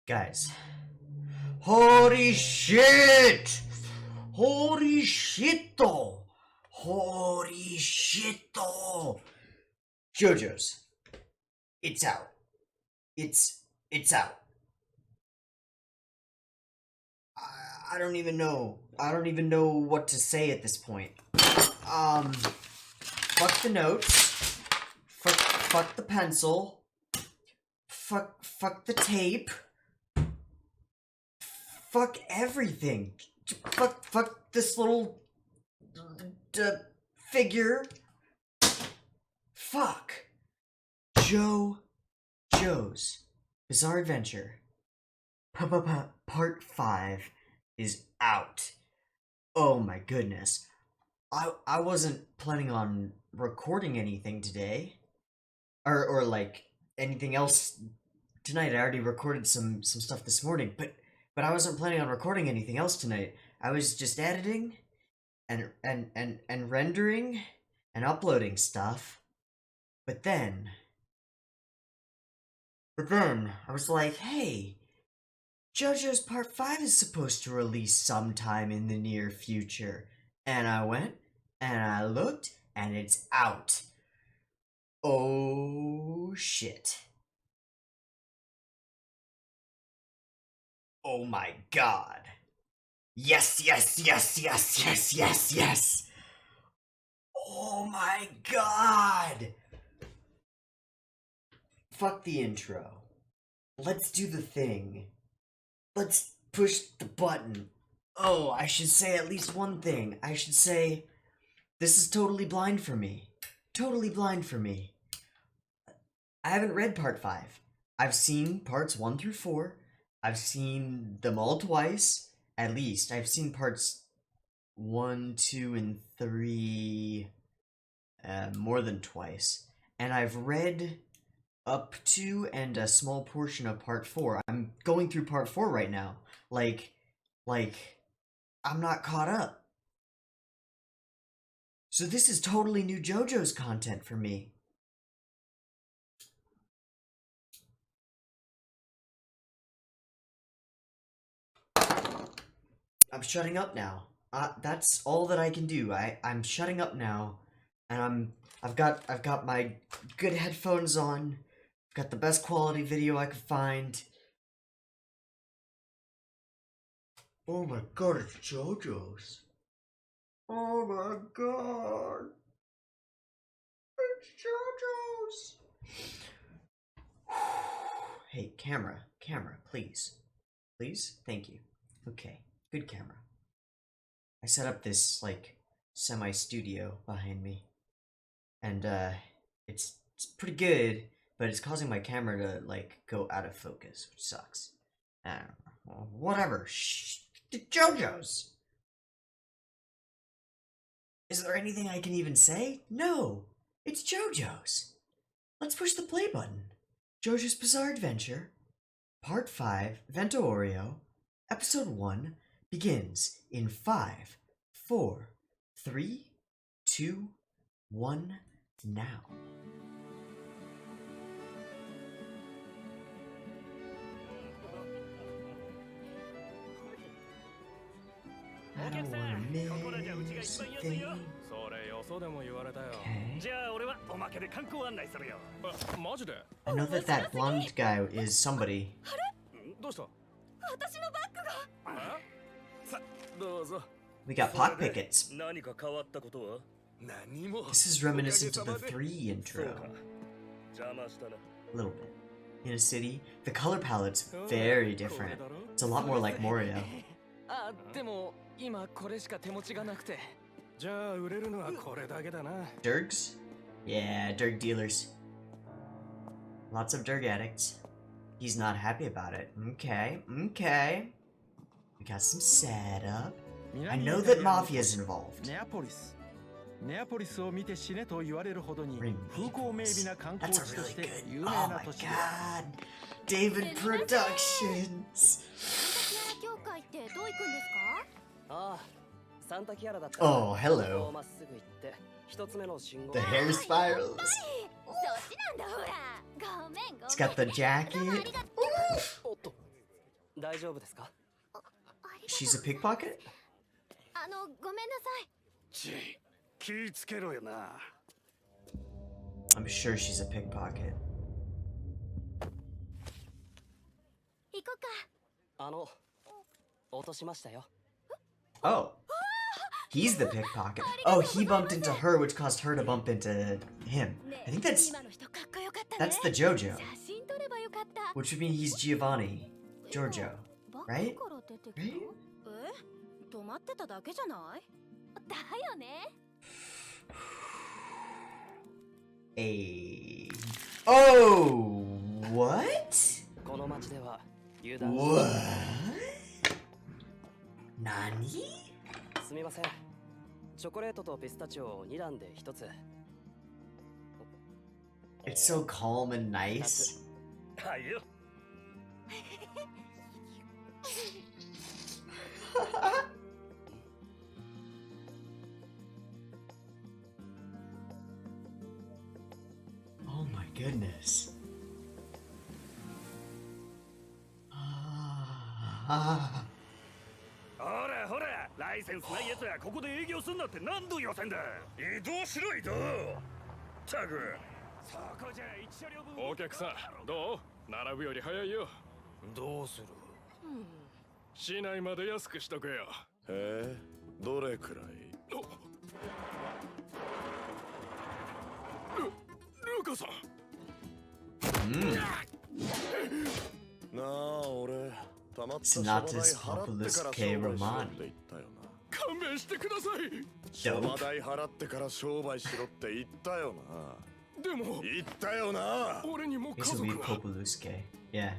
Guys. Holy shit! Holy shit-o! Holy shit-o! JoJo's. It's out. It's out. I don't even know. I don't even know what to say at this point. Fuck the notes. Fuck the pencil. Fuck the tape. Fuck everything. Fuck this little figure. Fuck. JoJo's Bizarre Adventure Part 5 is out. Oh my goodness. I wasn't planning on recording anything today. Or like anything else tonight. I already recorded some stuff this morning, but I wasn't planning on recording anything else tonight. I was just editing and rendering and uploading stuff. But then I was like, hey, JoJo's Part 5 is supposed to release sometime in the near future. And I went and I looked and it's out. Oh shit. Oh my god. Yes. Oh my god. Fuck the intro. Let's do the thing. Let's push the button. Oh, I should say at least one thing. I should say, this is totally blind for me. Totally blind for me. I haven't read Part 5. I've seen Parts 1 through 4. I've seen them all twice, at least. I've seen Parts 1, 2, and 3 more than twice. And I've read up to and a small portion of Part 4. I'm going through Part 4 right now. Like, I'm not caught up. So this is totally new JoJo's content for me. I'm shutting up now. That's all that I can do. I'm shutting up now, and I've got my good headphones on. I've got the best quality video I could find. Oh my god, it's JoJo's. Oh my god. It's JoJo's. Hey, camera, please. Please? Thank you. Okay, good camera. I set up this, like, semi-studio behind me. And, it's pretty good, but it's causing my camera to, like, go out of focus, which sucks. I don't know. Well, whatever. Shh. JoJo's! Is there anything I can even say? No! It's JoJo's! Let's push the play button. JoJo's Bizarre Adventure, Part 5, Vento Aureo, Episode 1, begins in 5, 4, 3, 2, 1, now. I don't wanna miss a thing. Okay. I know that blonde guy is somebody. We got pot pickets. This is reminiscent of the 3 intro. A little bit. In a city, the color palette's very different. It's a lot more like Morio. Dergs? Yeah, Derg dealers. Lots of Derg addicts. He's not happy about it. Okay. We got some setup. I know that Mafia's involved. That's a really good. Oh my god. David Productions. Oh, hello. The hair spirals. It's got the jacket. She's a pickpocket? ごめんなさい。気ぃつけろよな。 I'm sure she's a pickpocket. 行こうか。Oh. He's the pickpocket. Oh, he bumped into her, which caused her to bump into him. I think that's the JoJo. Which would mean he's Giovanni. Giorgio. Right? Right? 止まってただけじゃない？だよね。A. Oh, what? What? Nani? すみません。チョコレートとピスタチオを2段で1つ。 It's so calm and nice. はいよ。Oh my goodness. Ah. ほらほら、ライセンスないやつはここで営業すんなって何度言わせんだ。移動しろ移動。タグ。そこじゃ1車両分。お客さん、どう？並ぶより早いよ。どうする？市内まで安くしとくよ。へえ、どれくらい？ルカさん。なあ、俺、たまった商売 Sonatas 払って Populus から K 商売しろ Romani. って言ったよな。勘弁してください。商売代払ってから商売しろって言ったよな。でも、言ったよな。俺にも家 This will 族 be が。 Populus K. Yeah.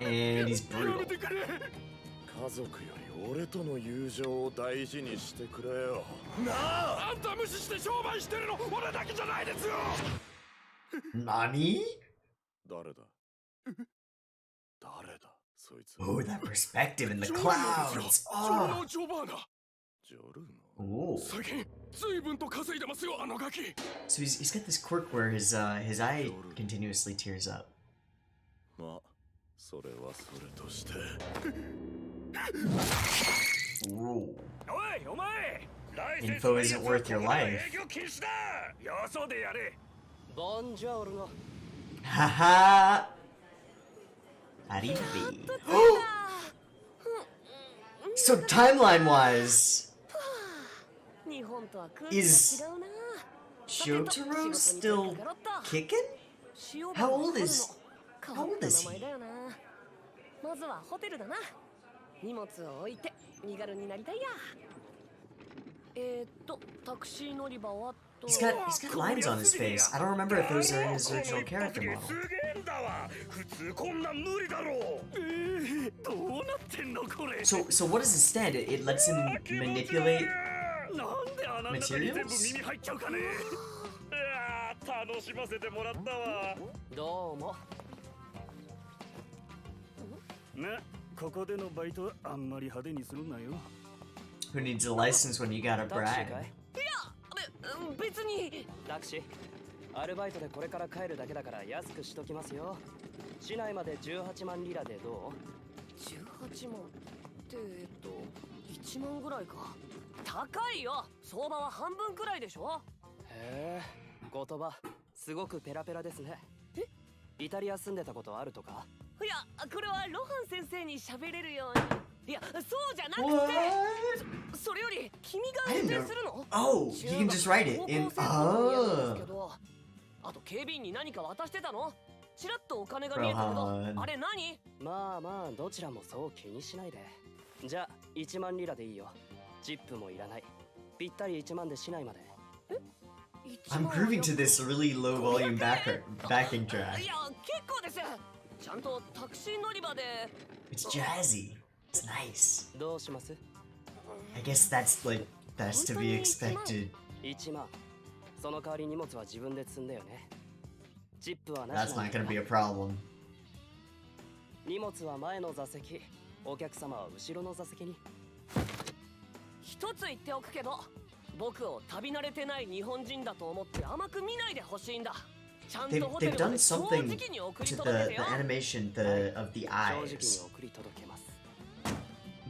And he's やめ brutal. てくれ。家族より俺との友情を大事にしてくれよ。なあ、あんた無視して商売してるの俺だけじゃないですよ。Nani? 誰だ？誰だ？そいつ。 Oh, that perspective in the ジョルノ clouds. ですよ。 Oh. ジョバーナ。ジョルノ。 Oh. 最近随分と稼いでますよ、あのガキ。 So he's got this quirk where his eye continuously tears up. まあ、それはそれとして。 Ooh. おい、お前。 Info isn't worth your life. 営業禁止だ。よそでやれ。ボンジョルノ。 Haha. Arrivi. So timeline wise, is Shotaro still kicking? How old is he? まずはホテルだな。荷物を置いて身軽になりたいや。タクシー乗り場は。 He's got lines on his face. I don't remember if those are in his original character model. すげえんだわ。普通こんなん無理だろう。どうなってんのこれ。 So what does it stand? It lets him manipulate なんであなたに全部 materials? 耳入っちゃうかね。いやー、楽しませてもらったわ。どうも。な、ここでのバイトはあんまり派手にするなよ。 Who needs a license when you gotta タクシー brag? かい？別に。タクシー。アルバイトでこれから帰るだけだから安くしときますよ。市内まで18万リラでどう？18万って1万ぐらいか。高いよ。相場は半分くらいでしょ。へえ、言葉すごくペラペラですね。イタリア住んでたことあるとか？いや、これはロハン先生に喋れるように。いや、そうじゃなくて。 What? それより君が運転するの？ Oh, he can just write it in. Oh. あと警備員に何か渡してたの？ちらっとお金が見えたけど、あれ何？まあまあ、どちらもそう気にしないで。じゃあ1万リラでいいよ。チップもいらない。ぴったり1万で市内まで。I'm grooving to this really low volume backing track. いや、結構です。ちゃんとタクシー乗り場で。 It's jazzy. It's nice. どうします？ I guess that's to be expected. 1万。その代わり荷物は自分で積んだよね。チップはなし That's なん not だ gonna be a problem. 荷物は前の座席、お客様は後ろの座席に。一つ言っておくけど、僕を旅慣れてない日本人だと思って甘く見ないでほしいんだ。ちゃん They've とホテル done まで正 something 直に送り to 届けて the よ。 animation of the 正直に eyes. 送り届けます。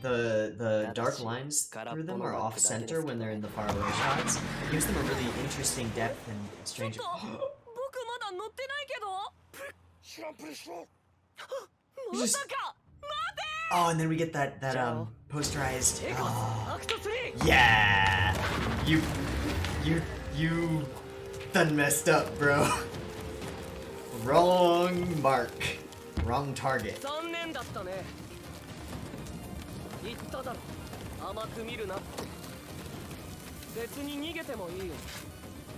The dark lines through them are off center when they're in the far away shots. It gives them a really interesting depth and ちょっ strange. と僕まだ乗ってないけど。知らんぷりしろ。まさか。 Oh, and then we get that posterized. エコアクト3。 Yeah, you done messed up, bro. Wrong mark, wrong target. 残念だったね。言っただろ。甘く見るなって。別に逃げてもいいよ。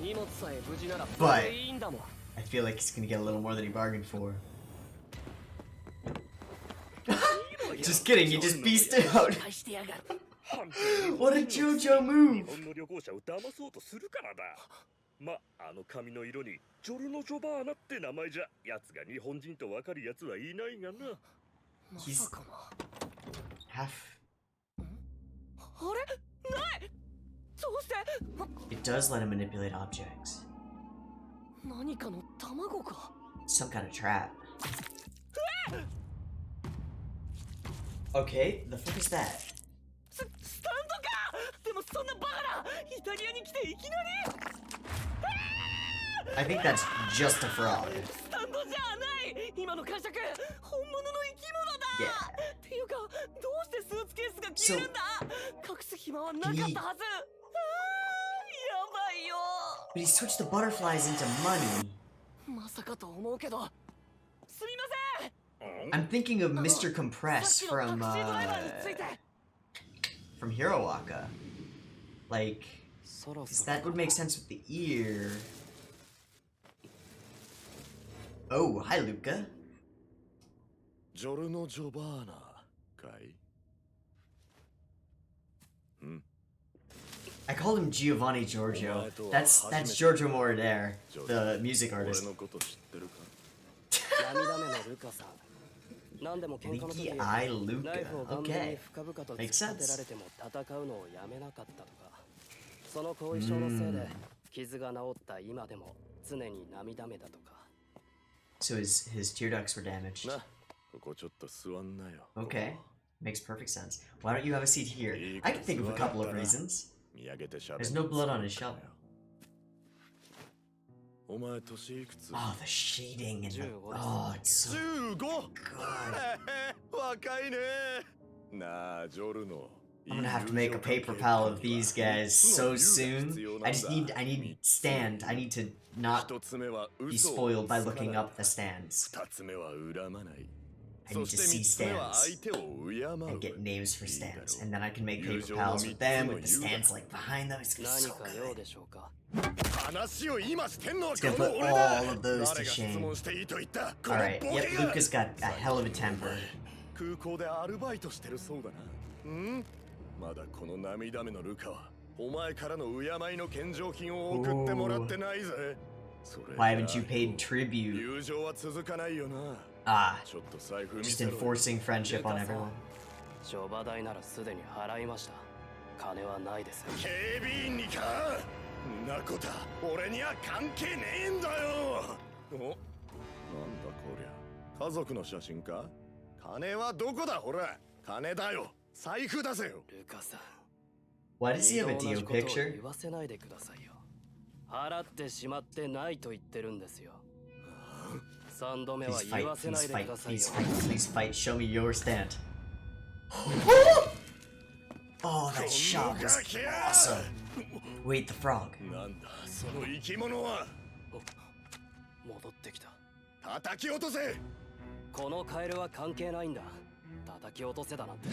荷物さえ無事ならそれでいいんだもん。 I feel like he's gonna get a little more than he bargained for. Just kidding, he just beasted out. 返してやがる。 What a JoJo move! 日本の旅行者を騙そうとするからだ。ま、あの髪の色にジョルノ・ジョバーナって名前じゃ、奴が日本人とわかる奴はいないがな。まさかな。 Half. あれ？ない。どうして？ It does let him manipulate objects. 何かの卵か。 Some kind of trap. Okay, the fuck is that? スタンドか。でもそんなバカな。イタリアに来ていきなり。 I think that's just a frog. スタンドじゃない。今の感触、本物の生き物だ。 Yeah. っていうか、どうしてスーツケースが消えるんだ。隠す暇はなかったはず。やばいよ。 But he switched the butterflies into money. まさかと思うけど。すみません。 I'm thinking of Mr. Compress さっきのタクシードライバーについて。 from Hiroaka. Like, そろ 'cause that would make sense with the ear. Oh, hi, Luca. ジョルノ・ジョバーナかい？ I called him Giovanni Giorgio. That's Giorgio Moroder, the music 俺 artist. のこと知ってるか？涙目のルカさん。何でも喧嘩の時 Leaky Eye ナイフを Luca. 顔面に Okay. 深々と突 Makes っ立て sense. られても戦うのをやめなかったとか。その後遺症のせいで傷が治った今でも常に涙目だとか。 So his tear ducts were damaged. な、ここちょっと座んなよ。 Okay. Makes perfect sense. Why don't you have a seat here? I can think of a couple of reasons. 見上げてしゃべ There's no blood on his shovel. お前年いくつ？ Oh, the shading and the... Oh, it's so 15？ good. 若いね。なあ、ジョルノ。 I'm gonna have to make a paper pal of these guys so soon. I need stand. I need to not 一つ目は be 嘘を spoiled by つかない looking up the stands. 二つ目は恨まない。 I そ need し to て see 三つ目は stands 相手を敬う。 and get names for stands. And then I can make paper pals with them with the stands like behind them. It's gonna be 何 so か用 good. でしょうか。話を今してんのは It's gonna この put 俺だ。 all of those to 誰が質 shame. 問していいと言ったこの Alright, ボケ yep, が。 Luca's got a hell of a temper. 空港でアルバイトしてるそうだな。ん？まだこの涙目のルカはお前からの敬いの献上品を送ってもらってないぜ。それ Why haven't you paid tribute? 友情は続かないよな。 Ah, ちょっと財布見 just せろ。 enforcing friendship on everyone. 商売代ならすでに払いました。金はないです。警備員にか？んなことは俺には関係ねえんだよ。お、なんだこりゃ。家族の写真か？金はどこだほら。金だよ。財布出せよ。ルカさん。 Why does he have a 二度同 Dio じことを picture? 言わせないでくださいよ。払ってしまってないと言ってるんですよ。三度目は Please 言 fight, わせな please いで fight, くださいよ。 please fight, please fight. Show me your stand. Oh, that shot was awesome. Wait, the frog. なんだその生き物は。戻ってきた。叩き落とせ。このカエルは関係ないんだ。叩き落とせだなんて。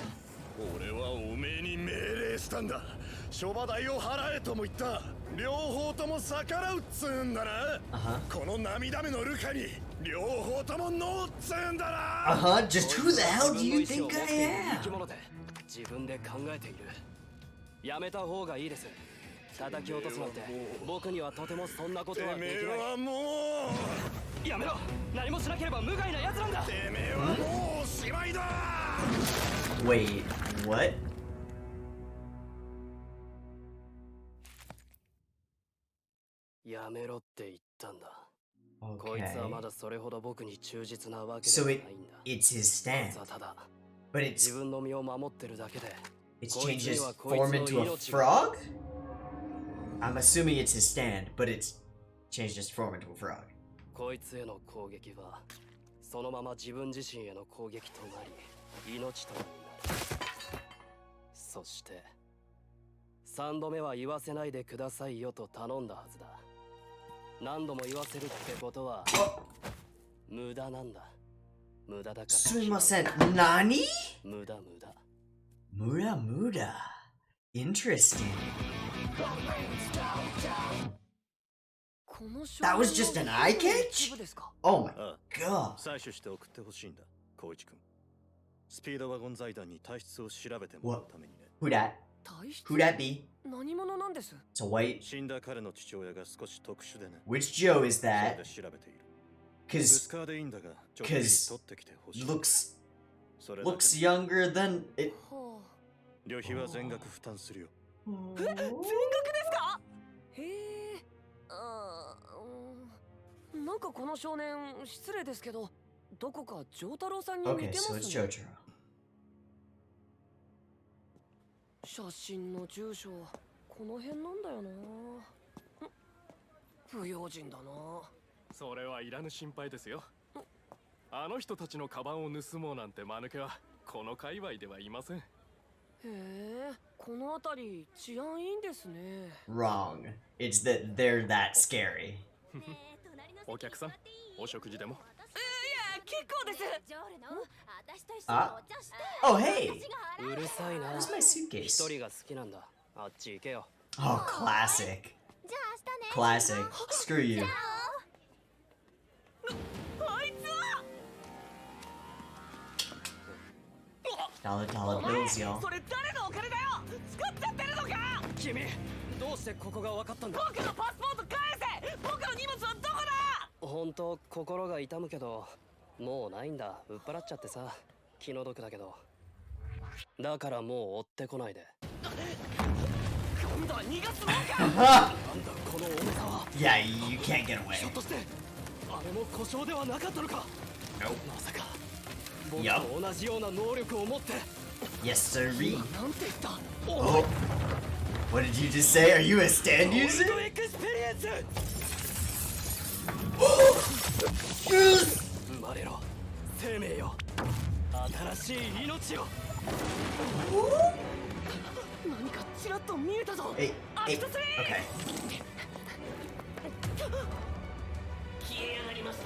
俺はおめえに命令したんだ。諸場代を払えとも言った。両方とも逆らうっつうんだな。この涙目のルカに両方ともノーっつうんだな。Just who the hell do you think I 生き am? 物で自分で考えている。やめた方がいいです。叩き落とすなんて僕にはとてもそんなことはできてめえない。はもう。やめろ。何もしなければ無害な奴なんだ。てめえはもうおしまいだ。 Wait, what? やめろって言ったんだ。こいつはま Okay. だそれほど僕に忠実なわけで So は it ないんだ。 it's his こい stand, つはただ but 自 it's 分の身を守ってるだけで、 it's こい changed つに his はこい form つの into a 命が frog? I'm assuming it's his stand, but it's changed his form into a frog. こいつへの攻撃はそのまま自分自身への攻撃となり、命となる。そして3度目は言わせないでくださいよと頼んだはずだ。何度も言わせるってことは無駄なんだ。無駄だから。すみません。何？無駄無駄。Muda muda. Interesting. That was just an eye catch? Oh my god. 採取して送ってほしいんだ、光一君。スピードワゴン財団に体質を調べてもらうためにね。Who that? Who that be? 何者なんです？ It's a white. 死んだ彼の父親が少し特殊でね。 Which Joe is それ that? で調べている。ブ Cause スカーでいいんだが、ちょっと取ってきてほしい。 looks それだけ looks younger than it. は旅費は全額負担するよ。あ、全額ですか？へえ。なんかこの少年失礼ですけど、どこか丈太郎さんに似 Okay, て so ま it's すね。 JoJo. 写真の住所はこの辺なんだよな。不用心だな。それはいらぬ心配ですよ。あの人たちのカバンを盗もうなんて間抜けはこの界隈ではいません。へえ、この辺り治安いいんですね。Wrong. It's that they're that scary. お客さん、お食事でも。いや、結構です。Ah. Oh hey. うるさいな。 Where's my 一 suitcase? 人が好きなんだ。あっち行けよ。 Oh, classic. Classic. Screw you. あいつは。 Dollar bills, y'all. それ誰のお金だよ。使っちゃってるのか。君、どうしてここが分かったんだ？僕のパスポート返せ。僕の荷物はどこだ。本当心が痛むけど、もうないんだ。売っ払っちゃってさ。気の毒だけど。だからもう追ってこないで。今度は逃がすもんか。なんだこの重さは。 Yeah, you can't get away. ひょっとしてあれも故障ではなかったのか。 Nope. まさか僕と同じような能力を持って。 Yes, sirree. なんて言った。 Oh. What did you just say? Are you a stand user? エクスペリエンス。 生まれろ生命よ、新しい命よ。何かちらっと見えたぞ。 Hey, ア hey. クトスリー。 Okay. 消え上がりました。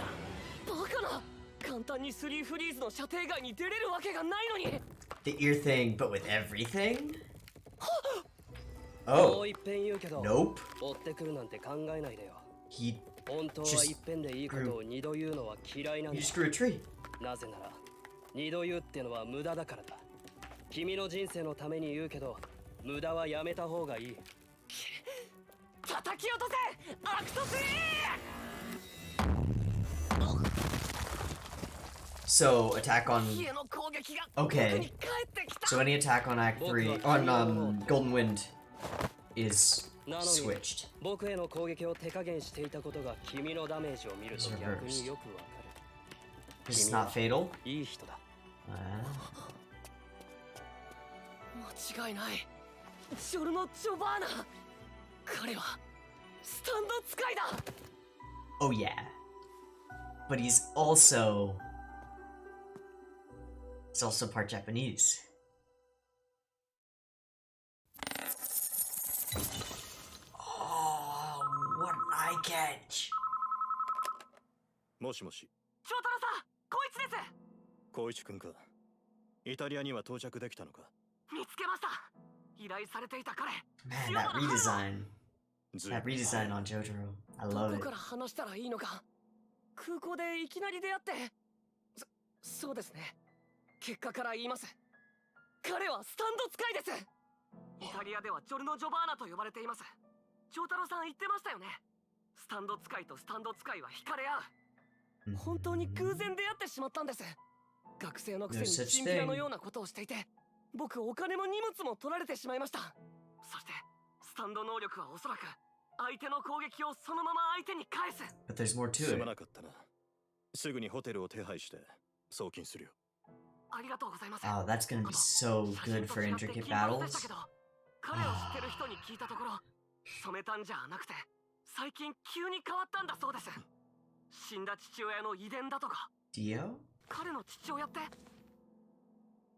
バカな。簡単にスリーフリーズの射程外に出れるわけがないのに。 The ear thing, but with everything? も Oh. う一遍言うけど、 Nope. 追ってくるなんて考えないでよ。 He 本当は一遍でいいことを二度言うのは嫌いなん he だ。 just grew a tree. なぜなら二度言うってのは無駄だからだ。君の人生のために言うけど、無駄はやめた方がいい。叩き落とせアクトスリー。 So attack on 家の攻撃が Okay. 僕に帰ってきた。 so any attack on Act 3 on Golden Wind is なのに switched. 僕への攻撃を手加減していたことが君のダメージを見ると逆によくわか This is not fatal. る。いい人だ。 間違いない。ジョルノ・ジョバーナ。彼はスタンド使いだ。 Oh yeah. But he's also part Japanese. Oh, what an eye catch. もしもし、ジョタロさん、こいつです。光一君か。イタリアには到着できたのか。見つけました。依頼されていた彼。 Man, that redesign. That redesign on JoJo. I ど love こ it. から話したらいいのか。空港でいきなり出会って。そうですね。結果から言います。彼はスタンド使いです。イタリアではジョルノ・ジョバーナと呼ばれています。ジョタロさん言ってましたよね。スタンド使いとスタンド使いは惹かれ合う。本当に偶然出会ってしまったんです。学生のくせに No such チンピラのようなことをしていて、僕お金も荷物も取られてしまいました。そしてスタンド能力はおそらく相手の攻撃をそのまま相手に返す。 But there's more す to ま it. なかったな。すぐにホテルを手配して送金するよ。ありがとうございます。 Oh, that's gonna be so good for intricate battles. 彼を知ってる人に聞いたところ、染めたんじゃなくて最近急に変わったんだそうです。死んだ父親の遺伝だとか。 Dio? 彼の父親って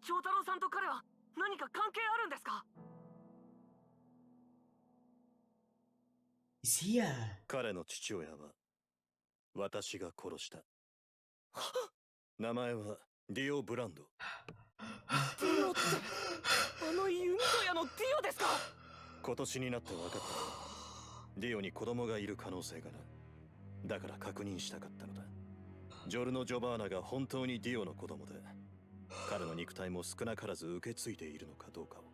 長太郎さんと彼は何か関係あるんですか？ Is he a... 彼の父親は私が殺した。名前はディオ・ブランド。ディオってあの弓戸屋のディオですか？今年になって分かった。ディオに子供がいる可能性がな。だから確認したかったのだ。ジョルノ・ジョバーナが本当にディオの子供で、彼の肉体も少なからず受け継いでいるのかどうかを。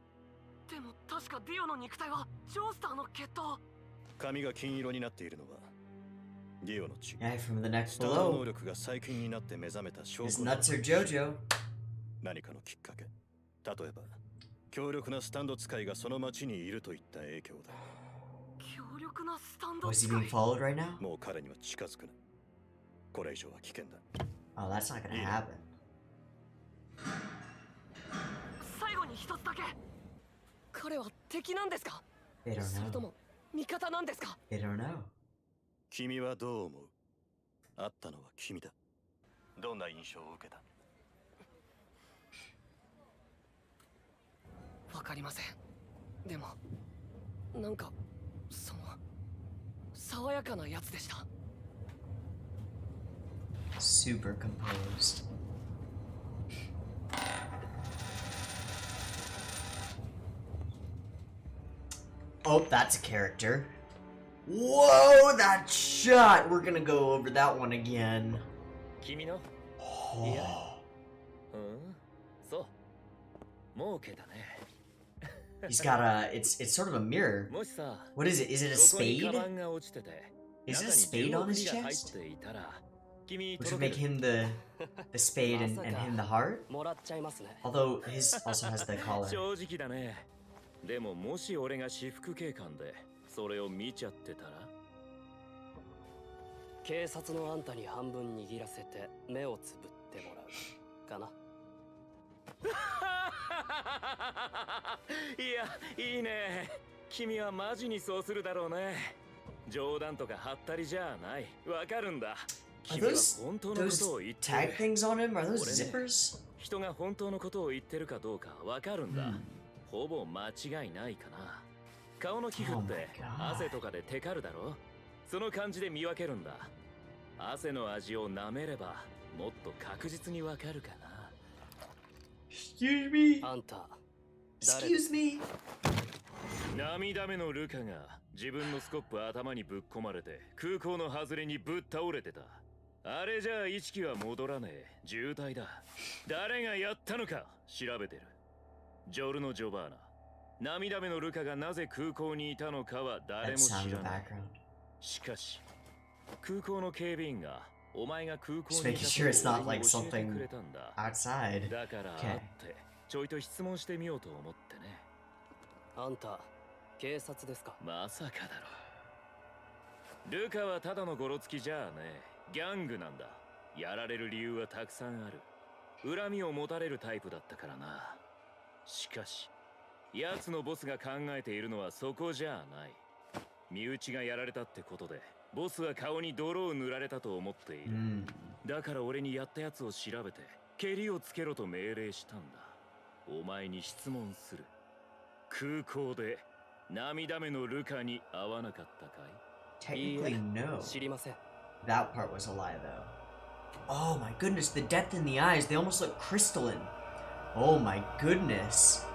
でも確かディオの肉体はジョースターの血統。髪が金色になっているのはディオの血。 guy from the next スタート能 below. 力が最近になって目覚めた証 His 拠だ。 nuts are JoJo. 何かのきっかけ。例えば強力なスタンド使いがその町にいるといった影響だ。強力なスタンド Oh, is he 使 being い。 followed right now? もう彼には近づくな。これ以上は危険だ。 Oh, that's not gonna happen. 最後に一つだけ。彼は敵なんですか？ They don't それと know. も味方なんですか？ They don't know. 君はどう思う？会ったのは君だ。どんな印象を受けた？わかりません。でもなんかその爽やかなやつでした。 Super composed. Oh, that's a character. Whoa, that shot! We're gonna go over that one again. 君の Oh. うんそう儲けだね。 He's got a, it's sort of a mirror. もしさ What is it? Is it a ここに spade? カバンが落ちてて Is it a 中 spade に on his 10億里が入 chest? っていたら君 Which would 届 make ける him the spade and him the heart? もらっちゃいますね。 Although his also has the collar. 正直だね。でももし俺が私服警官でそれを見ちゃってたら、警察のあんたに半分握らせて目をつぶってもらうかな。いや、いいね。君はマジにそうするだろうね。冗談とかはったりじゃない。わかるんだ。 Are 君は those 本当のことを言って tag る。 things on him? Are those 俺ね、 zippers? 人が本当のことを言ってるかどうかわかるんだ。ほぼ間違いないかな。顔の皮膚って Oh my God. 汗とかでテカるだろ。その感じで見分けるんだ。汗の味を舐めればもっと確実にわかるかな。 Excuse me? あんた、 Excuse me? 涙目のルカが自分のスコップ頭にぶっ込まれて空港の外れにぶっ倒れてた。あれじゃあ意識は戻らねえ。渋滞だ。誰がやったのか調べてる。ジョルノ・ジョバーナ。涙目のルカがなぜ空港にいたのかは誰 That も sound 知 in ら the ない。 background. しかし、空港の警備員がお前が空港 Just にい making た sure it's ことを not 俺 like に教えて something くれたんだ。 outside. だから Okay. 会ってちょいと質問してみようと思ってね。あんた、警察ですか？まさかだろ。ルカはただのゴロつきじゃあねえ。ギャングなんだ。やられる理由はたくさんある。恨みを持たれるタイプだったからな。しかし、奴のボスが考えているのはそこじゃない。身内がやられたってことで、ボスは顔に泥を塗られたと思っている。だから俺にやったやつを調べて、ケリをつけろと命令したんだ。お前に質問する。空港で涙目のルカに会わなかったかい？ Technically, no. 知りません。 That part was a lie, though. Oh my goodness, the depth in the eyes. They almost look crystalline. Oh my goodness.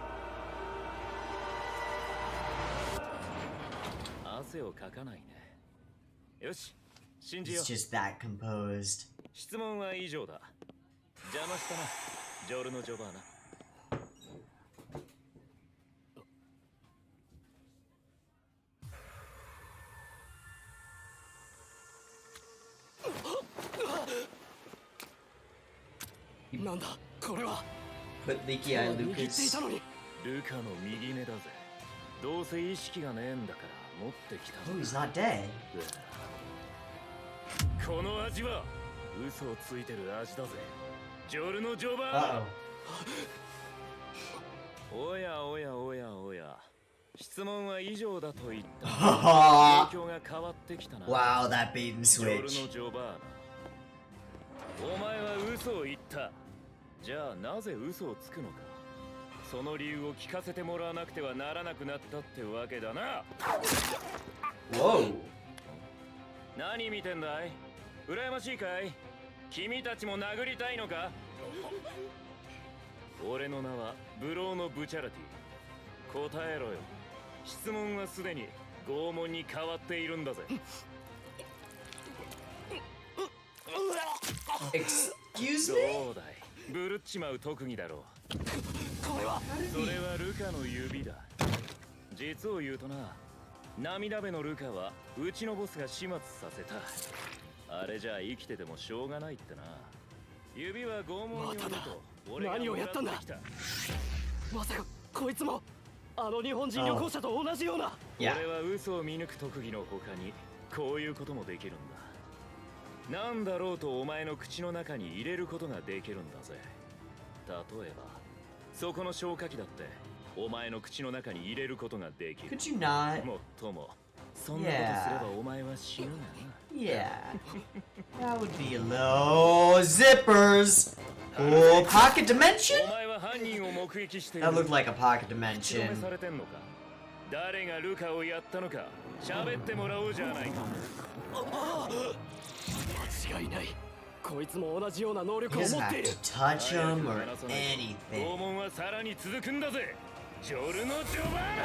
汗をかかないね。よし、信じよ He's う。 just that composed. 質問は以上だ。邪魔したな、ジョルノ・ジョバーナ。なんだこれは。 Put leaky eye 握ってい Lucas. たのに。ルカの右目だぜ。どうせ意識がねえんだから持ってきた Oh, he's not dead. この味は嘘をついてる味だぜジョルノ・ジョバ Uh-oh. ーおやおやおやおや質問は以上だと言った状 Wow, 況が変わってきたな that bait and ジョルノ・ switch. ジョバーナお前は嘘を言ったじゃあなぜ嘘をつくのかその理由を聞かせてもらわなくてはならなくなったってわけだな Whoa. 何見てんだい羨ましいかい君たちも殴りたいのか俺の名はブローのブチャラティ答えろよ質問はすでに拷問に変わっているんだぜ Excuse ど me? うだいブルっちまう特技だろうこれはそれはルカの指だ実を言うとな涙目のルカはうちのボスが始末させたあれじゃ生きててもしょうがないってな指は拷問によると俺が何をやったんだもらてきたまさかこいつもあの日本人旅行者と同じような Yeah. 俺は嘘を見抜く特技の他にこういうこともできるんだなんだろうとお前の口の中に入れることができるんだぜ例えばそこの消火器だってお前の口の中に入れることができる Could you not? もっともそんなことすればお前は死ぬがな Yeah. That would be a low zippers. Oh, pocket お dimension? 前は犯人を目撃している That looked like a pocket 口止め dimension. されてんのか誰がルカをやったのか喋ってもらおうじゃないか間違いないこいつも同じような能 He 力を doesn't 持って have いる to touch him or 拷 anything. 問はさらに続くんだぜジョルノ・ジョバーナ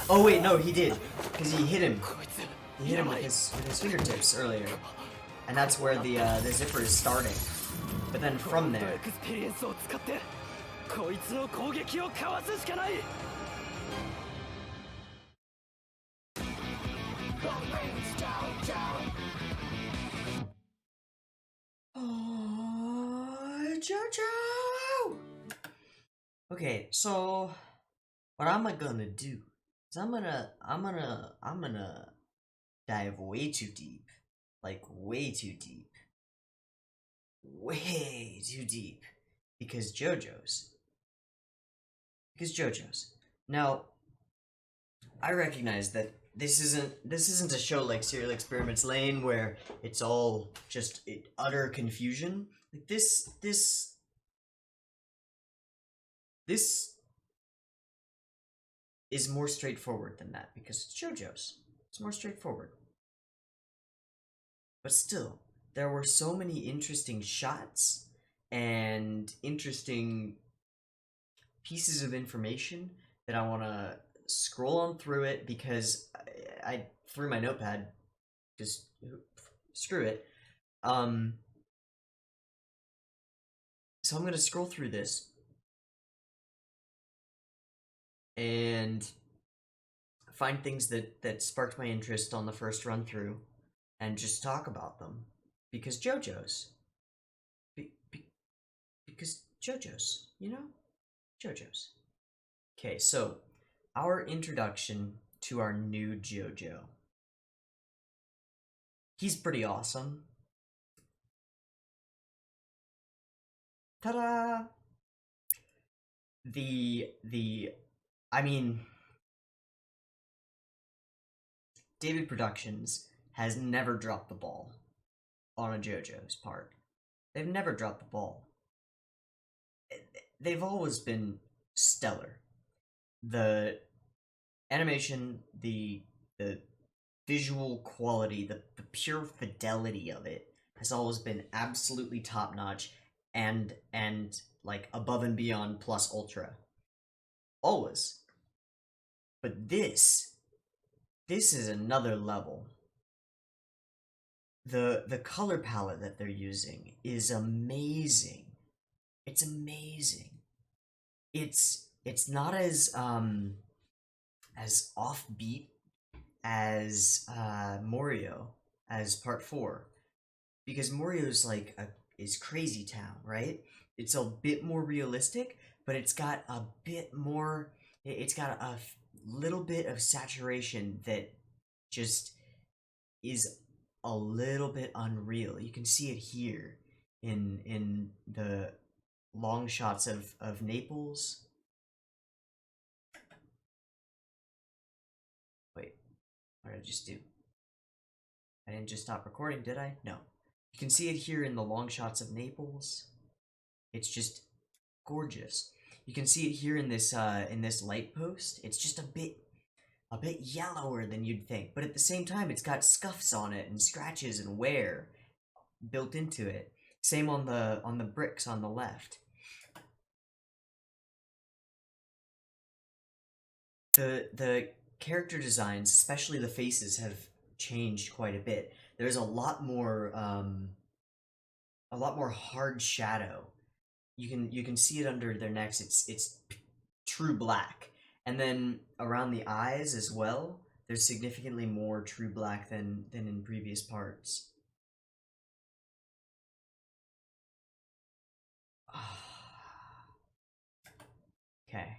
Oh wait, no, he did. Because he hit him. こいつ He hit him with his fingertips earlier. And that's where the zipper is starting. But then from エ there, クスペリエンスを使ってこいつの攻撃をかわすしかない oh, JoJo! Okay, so what am I gonna do? Is I'm gonna dive way too deep. Like way too deep. Way too deep. Because JoJo's. Now, I recognize that this isn't a show like Serial Experiments Lane where it's all just utter confusion. Like this is more straightforward than that because it's JoJo's. It's more straightforward. But still, there were so many interesting shots and interesting pieces of information that I want to scroll on through it because I threw my notepad. Just screw it. So I'm gonna scroll through this and find things that sparked my interest on the first run through and just talk about them because JoJo's. Because JoJo's, you know? JoJo's. Okay, so our introduction to our new JoJo. He's pretty awesome. Ta-da! I mean, David Productions has never dropped the ball on a JoJo's part. They've never dropped the ball. They've always been stellar. The animation, the visual quality, the pure fidelity of it has always been absolutely top notch and like above and beyond plus ultra. Always. But this is another level. The color palette that they're using is amazing. It's amazing. It's not as offbeat as Morio as part 4, because Morio's like is Crazy Town, right? it's a bit more realistic, but it's got a bit more, it's got a little bit of saturation that just is a little bit unreal. You can see it here in the long shots of Naples. Wait, what did I just do? I didn't just stop recording, did I? No. You can see it here in the long shots of Naples. It's just gorgeous. You can see it here in this light post. It's just a bit yellower than you'd think, but at the same time, it's got scuffs on it and scratches and wear built into it. Same on the bricks on the left. The character designs, especially the faces, have changed quite a bit. There's a lot more hard shadow. You can see it under their necks. It's true black, and then around the eyes as well. There's significantly more true black than in previous parts. Okay.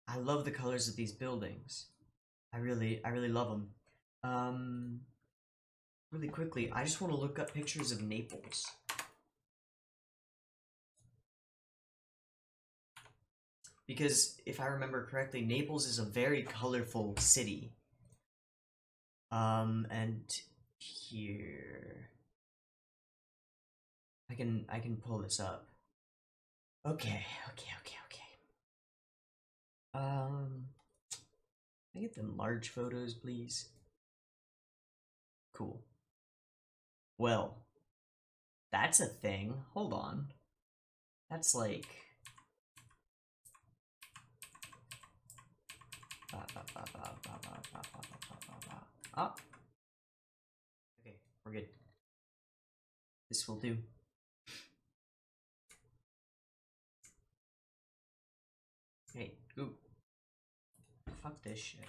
I love the colors of these buildings. I really love them. Really quickly, I just want to look up pictures of Naples. Because if I remember correctly, Naples is a very colorful city. And here I can pull this up. Okay. Can I get them large photos, please? Cool. Well, that's a thing. Hold on. That's like... Oh. Okay, we're good. This will do. Hey, ooh. Fuck this shit.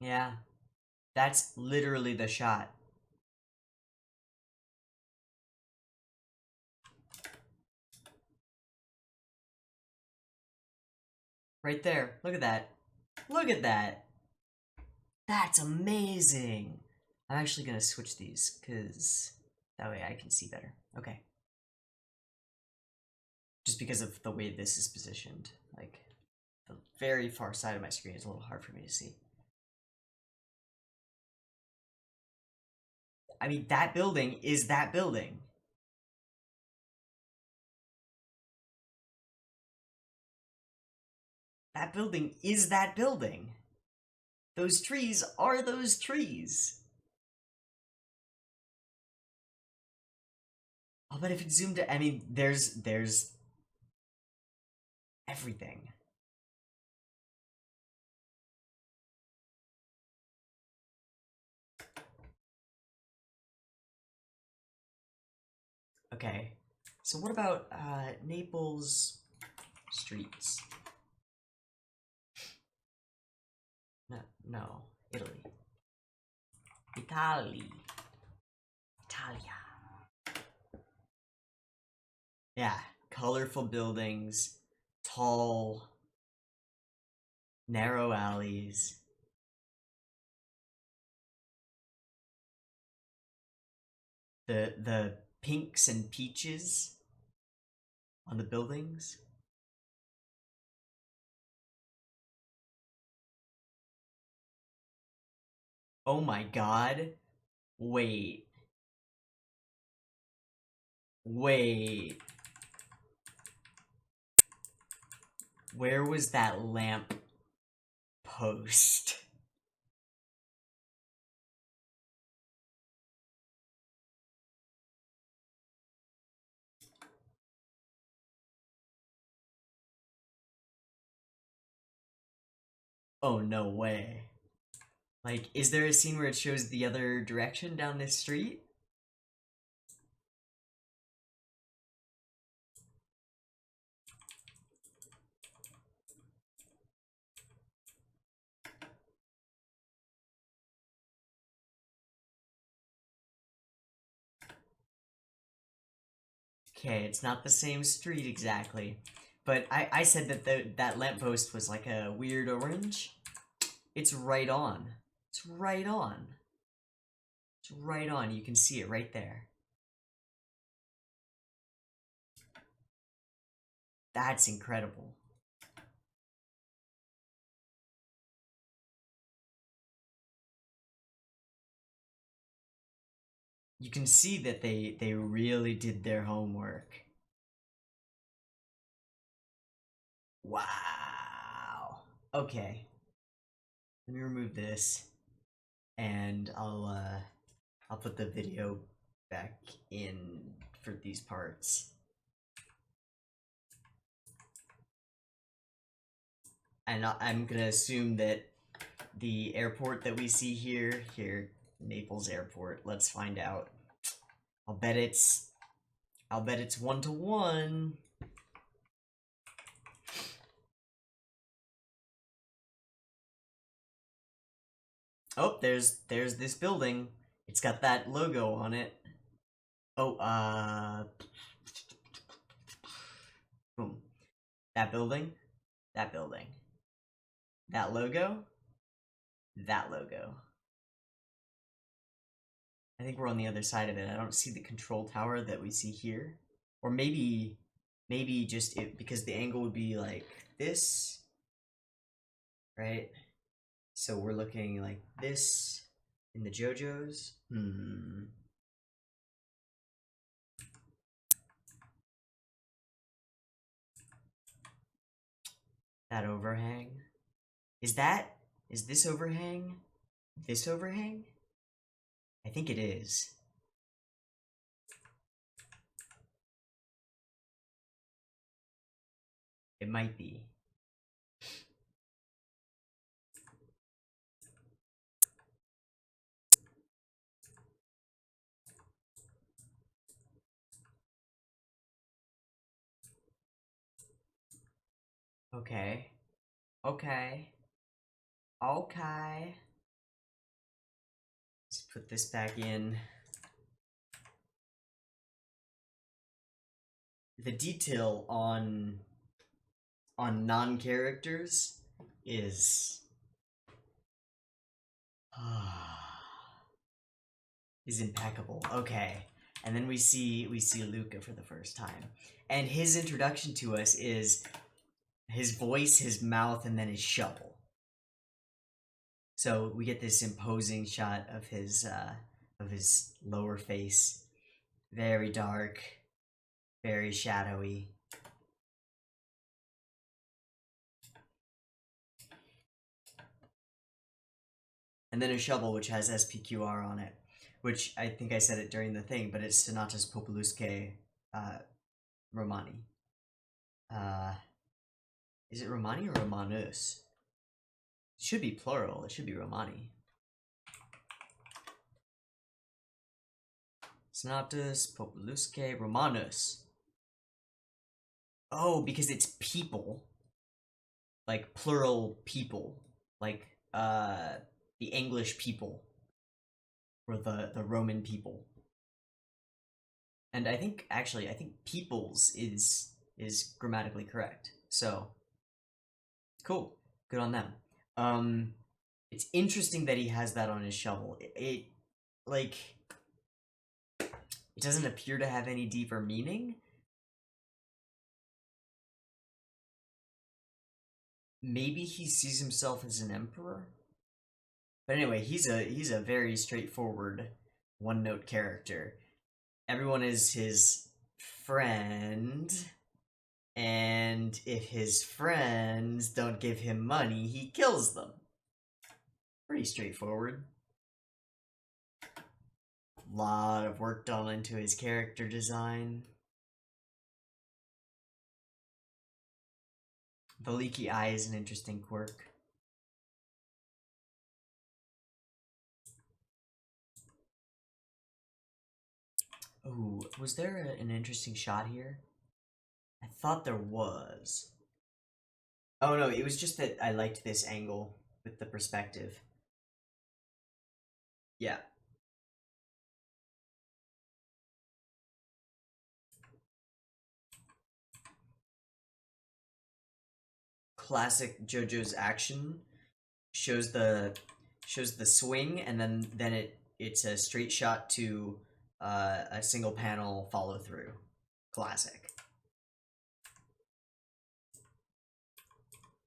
Yeah, that's literally the shot. Right there. Look at that. Look at that. That's amazing. I'm actually gonna switch these, because that way I can see better. Okay. Just because of the way this is positioned. Like, the very far side of my screen is a little hard for me to see. I mean, that building is that building. That building is that building. Those trees are those trees. Oh, but if it's zoomed in, I mean, there's everything. Okay, so what about Naples streets? No, Italy. Italia. Yeah, colorful buildings, tall, narrow alleys. The pinks and peaches on the buildings. Oh my god. Wait. Where was that lamp post? Oh, no way. Like, is there a scene where it shows the other direction down this street? Okay, it's not the same street exactly. But I said that that lamppost was like a weird orange. It's right on. It's right on. It's right on. You can see it right there. That's incredible. You can see that they really did their homework. Wow. Okay. Let me remove this, and I'll put the video back in for these parts. And I'm gonna assume that the airport that we see here, Naples Airport. Let's find out. I'll bet it's 1-to-1. Oh, there's this building. It's got that logo on it. Oh, boom. That building. That building. That logo. That logo. I think we're on the other side of it. I don't see the control tower that we see here. Or maybe just it, because the angle would be like this, right? So we're looking like this in the JoJo's. That overhang. Is this overhang? This overhang? I think it is. It might be. Okay. Okay. Okay. Let's put this back in. The detail on non-characters is impeccable. Okay. And then we see Luca for the first time. And his introduction to us is his voice, his mouth, and then his shovel. So we get this imposing shot of his lower face. Very dark, very shadowy. And then a shovel which has SPQR on it, which I think I said it during the thing, but it's Sonatas Populusque Romani. Is it Romani or Romanus? It should be plural, it should be Romani. Sonatas Populusque Romanus. Oh, because it's people. Like plural people. Like the English people. Or the Roman people. And I think peoples is grammatically correct. So cool. Good on them. It's interesting that he has that on his shovel. It doesn't appear to have any deeper meaning. Maybe he sees himself as an emperor. But anyway, he's a very straightforward one-note character. Everyone is his friend, and if his friends don't give him money, he kills them. Pretty straightforward. Lot of work done into his character design. The leaky eye is an interesting quirk. Ooh, was there an interesting shot here? I thought there was. Oh no, it was just that I liked this angle with the perspective. Yeah. Classic JoJo's action shows the swing, and then it's a straight shot to a single panel follow through. Classic.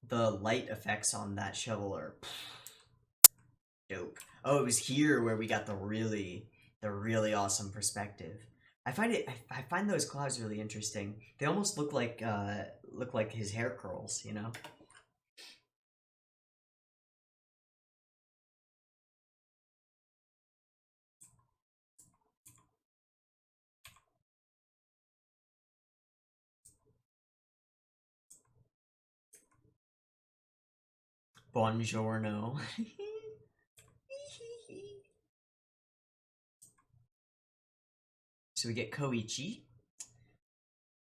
The light effects on that shovel are dope. Oh, it was here where we got the really awesome perspective. I find those clouds really interesting. They almost look like his hair curls, you know? Buongiorno. So we get Koichi.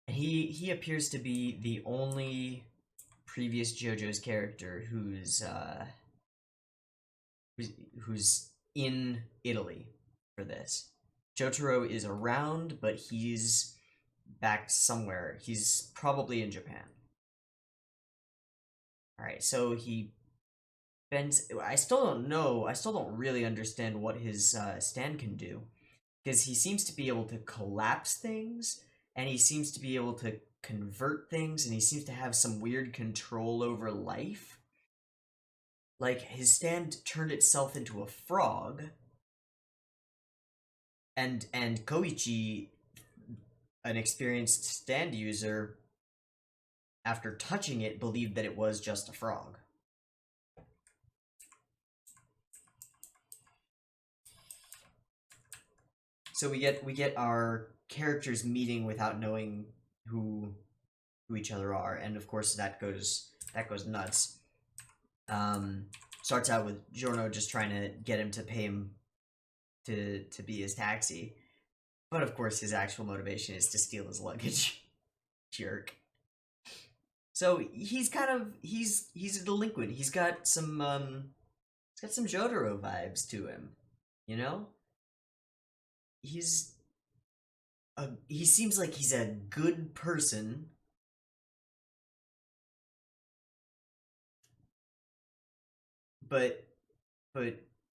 And he appears to be the only previous JoJo's character who's in Italy for this. Jotaro is around, but he's back somewhere. He's probably in Japan. Alright, so he bends... I still don't know. I still don't really understand what his stand can do. Because he seems to be able to collapse things, and he seems to be able to convert things, and he seems to have some weird control over life. Like, his stand turned itself into a frog, and Koichi, an experienced stand user, after touching it, believed that it was just a frog. So we get our characters meeting without knowing who each other are, and of course that goes nuts. Starts out with Giorno just trying to get him to pay him to be his taxi, but of course his actual motivation is to steal his luggage. Jerk. So he's a delinquent. He's got some Jotaro vibes to him, you know? He seems like he's a good person. But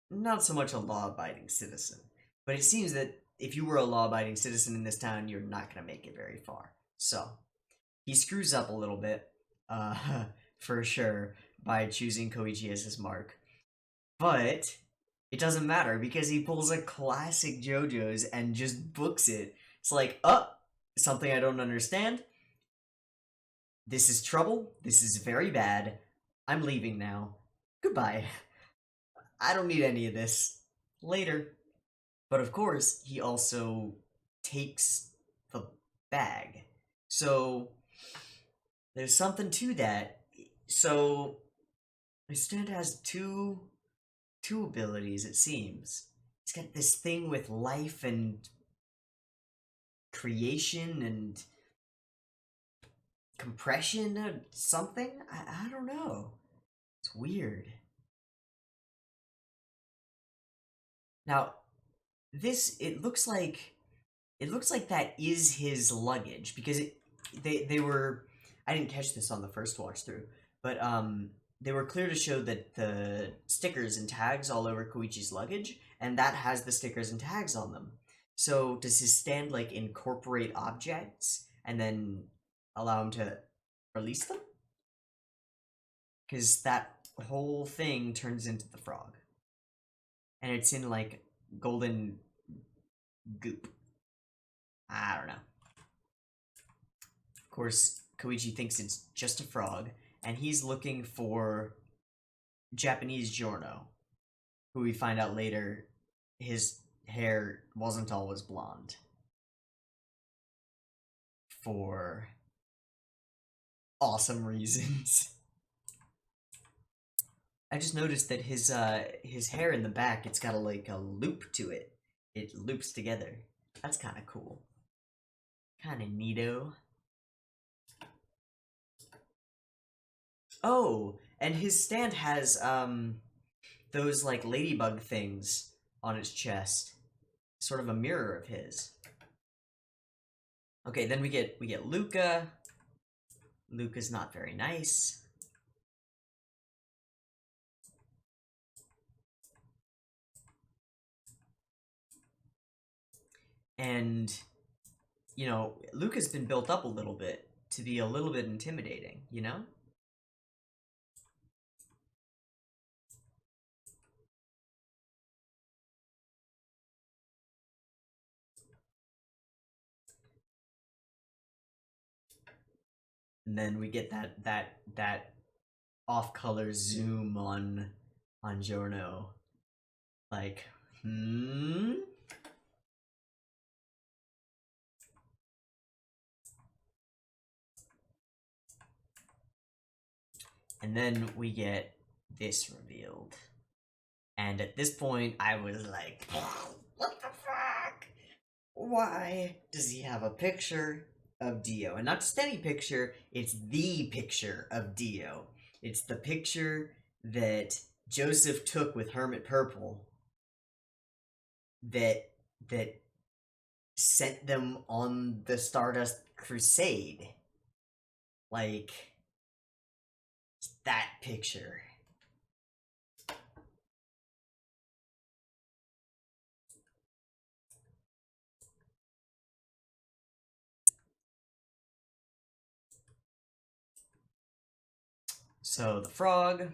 not so much a law-abiding citizen. But it seems that if you were a law-abiding citizen in this town, you're not going to make it very far. So, he screws up a little bit, for sure, by choosing Koichi as his mark. But it doesn't matter, because he pulls a classic JoJo's and just books it. It's like, something I don't understand. This is trouble. This is very bad. I'm leaving now. Goodbye. I don't need any of this. Later. But of course, he also takes the bag. So, there's something to that. So, his stand has two abilities, it seems. He's got this thing with life and creation and compression or something? I don't know. It's weird. Now, it looks like that is his luggage, because they were, I didn't catch this on the first watch through, but they were clear to show that the stickers and tags all over Koichi's luggage, and that has the stickers and tags on them. So does his stand like incorporate objects and then allow him to release them? Because that whole thing turns into the frog. And it's in like golden goop. I don't know. Of course, Koichi thinks it's just a frog, and he's looking for Japanese Giorno, who we find out later his hair wasn't always blonde. For awesome reasons. I just noticed that his hair in the back, it's got a loop to it. It loops together. That's kind of cool. Kind of neato. Oh, and his stand has, those, like, ladybug things on its chest. Sort of a mirror of his. Okay, then we get Luca. Luca's not very nice. And, you know, Luca's been built up a little bit to be a little bit intimidating, you know? And then we get that off-color zoom on Giorno. Like, And then we get this revealed. And at this point, I was like, what the fuck? Why does he have a picture of Dio? And not just any picture, it's the picture of Dio. It's the picture that Joseph took with Hermit Purple that sent them on the Stardust Crusade. Like, it's that picture. So the frog,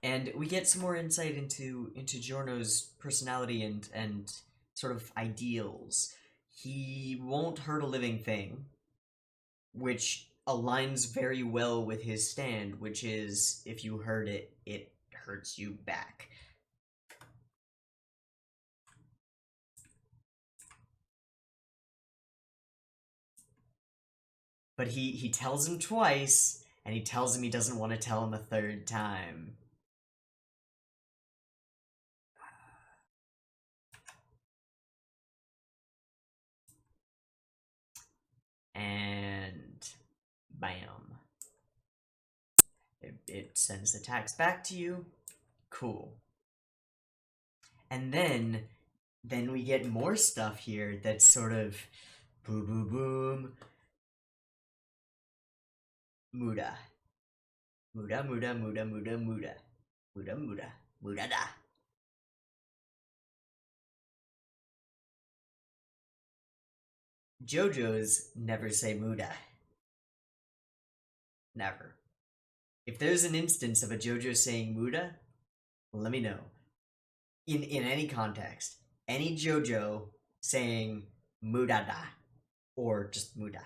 and we get some more insight into Giorno's personality and sort of ideals. He won't hurt a living thing, which aligns very well with his stand, which is if you hurt it, it hurts you back. But he tells him twice, and he tells him he doesn't want to tell him a third time. And bam. It sends attacks back to you. Cool. And then we get more stuff here that's sort of boom boom boom. Muda. Muda, muda, muda, muda, muda. Muda, muda, muda da. JoJo's never say muda. Never. If there's an instance of a JoJo saying muda, let me know. In any context. Any JoJo saying muda da. Or just muda.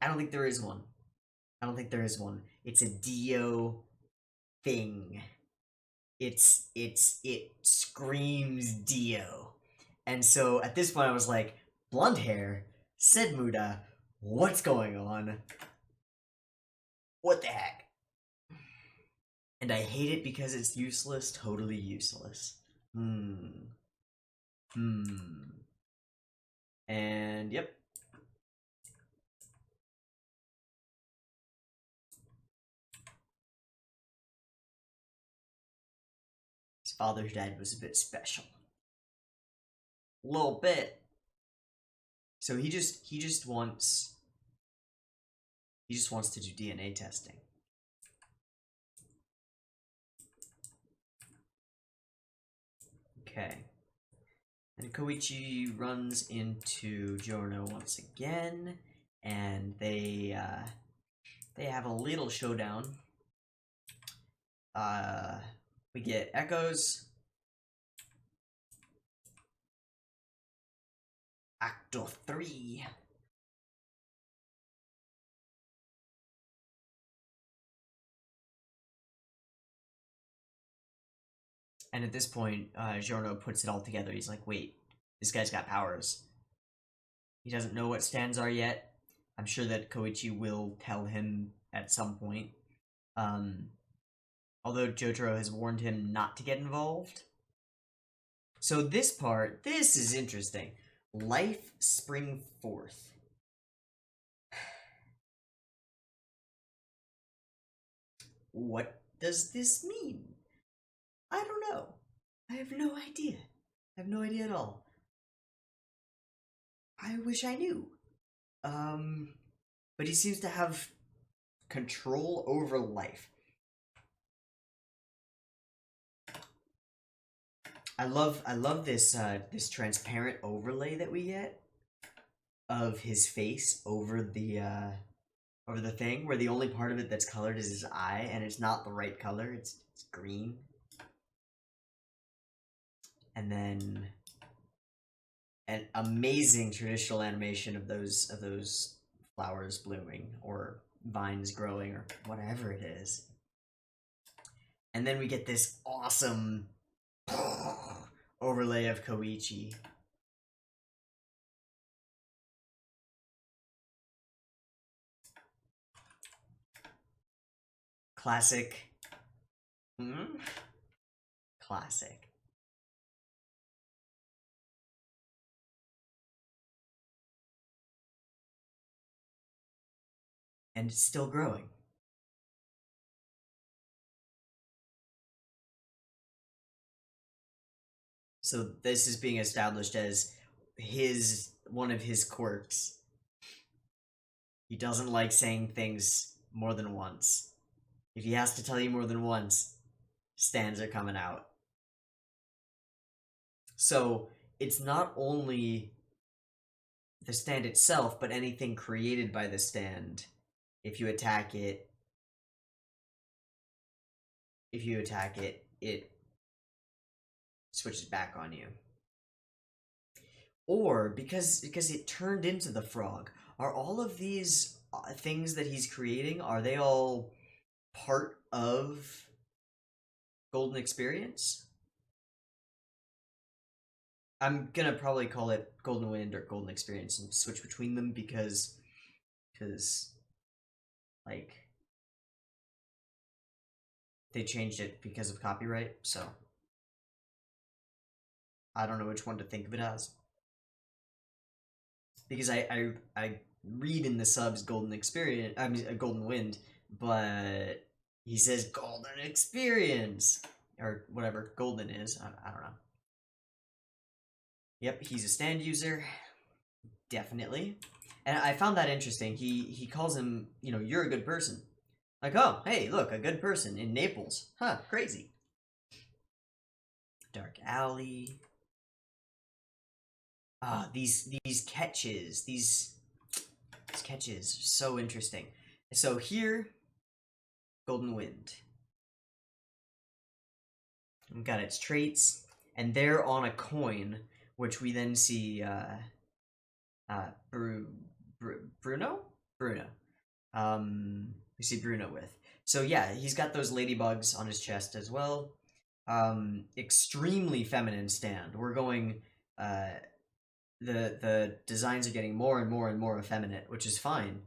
I don't think there is one. I don't think there is one. It's a Dio thing. It screams Dio. And so at this point I was like, blonde hair, said Muda, what's going on? What the heck? And I hate it because it's useless, totally useless. And yep. His father's dad was a bit special. A little bit. So he just wants to do DNA testing. Okay. And Koichi runs into Giorno once again, and they have a little showdown. We get echoes. Acto 3. And at this point, Giorno puts it all together. He's like, wait, this guy's got powers. He doesn't know what stands are yet. I'm sure that Koichi will tell him at some point. Although Jotaro has warned him not to get involved. So this part, this is interesting. Life spring forth. What does this mean? I don't know. I have no idea. I have no idea at all. I wish I knew. But he seems to have control over life. I love this this transparent overlay that we get of his face over the thing, where the only part of it that's colored is his eye, and it's not the right color. It's green. And then an amazing traditional animation of those flowers blooming or vines growing or whatever it is. And then we get this awesome overlay of Koichi. Classic. Classic. And it's still growing. So this is being established as one of his quirks. He doesn't like saying things more than once. If he has to tell you more than once, stands are coming out. So it's not only the stand itself, but anything created by the stand. If you attack it, it switches back on you. Or because it turned into the frog, are all of these things that he's creating, are they all part of Golden Experience? I'm gonna probably call it Golden Wind or Golden Experience and switch between them because like they changed it because of copyright, so I don't know which one to think of it as. Because I read in the subs Golden Experience, I mean Golden Wind, but he says Golden Experience or whatever Golden is. I don't know. Yep, he's a stand user, definitely. And I found that interesting. He calls him, you know, you're a good person. Like, oh, hey, look, a good person in Naples. Huh, crazy. Dark alley. Ah, these catches, these catches are so interesting. So here, Golden Wind. We've got its traits, and they're on a coin, which we then see Bruno. We see Bruno with. So yeah, he's got those ladybugs on his chest as well. Extremely feminine stand. We're going. The designs are getting more and more and more effeminate, which is fine.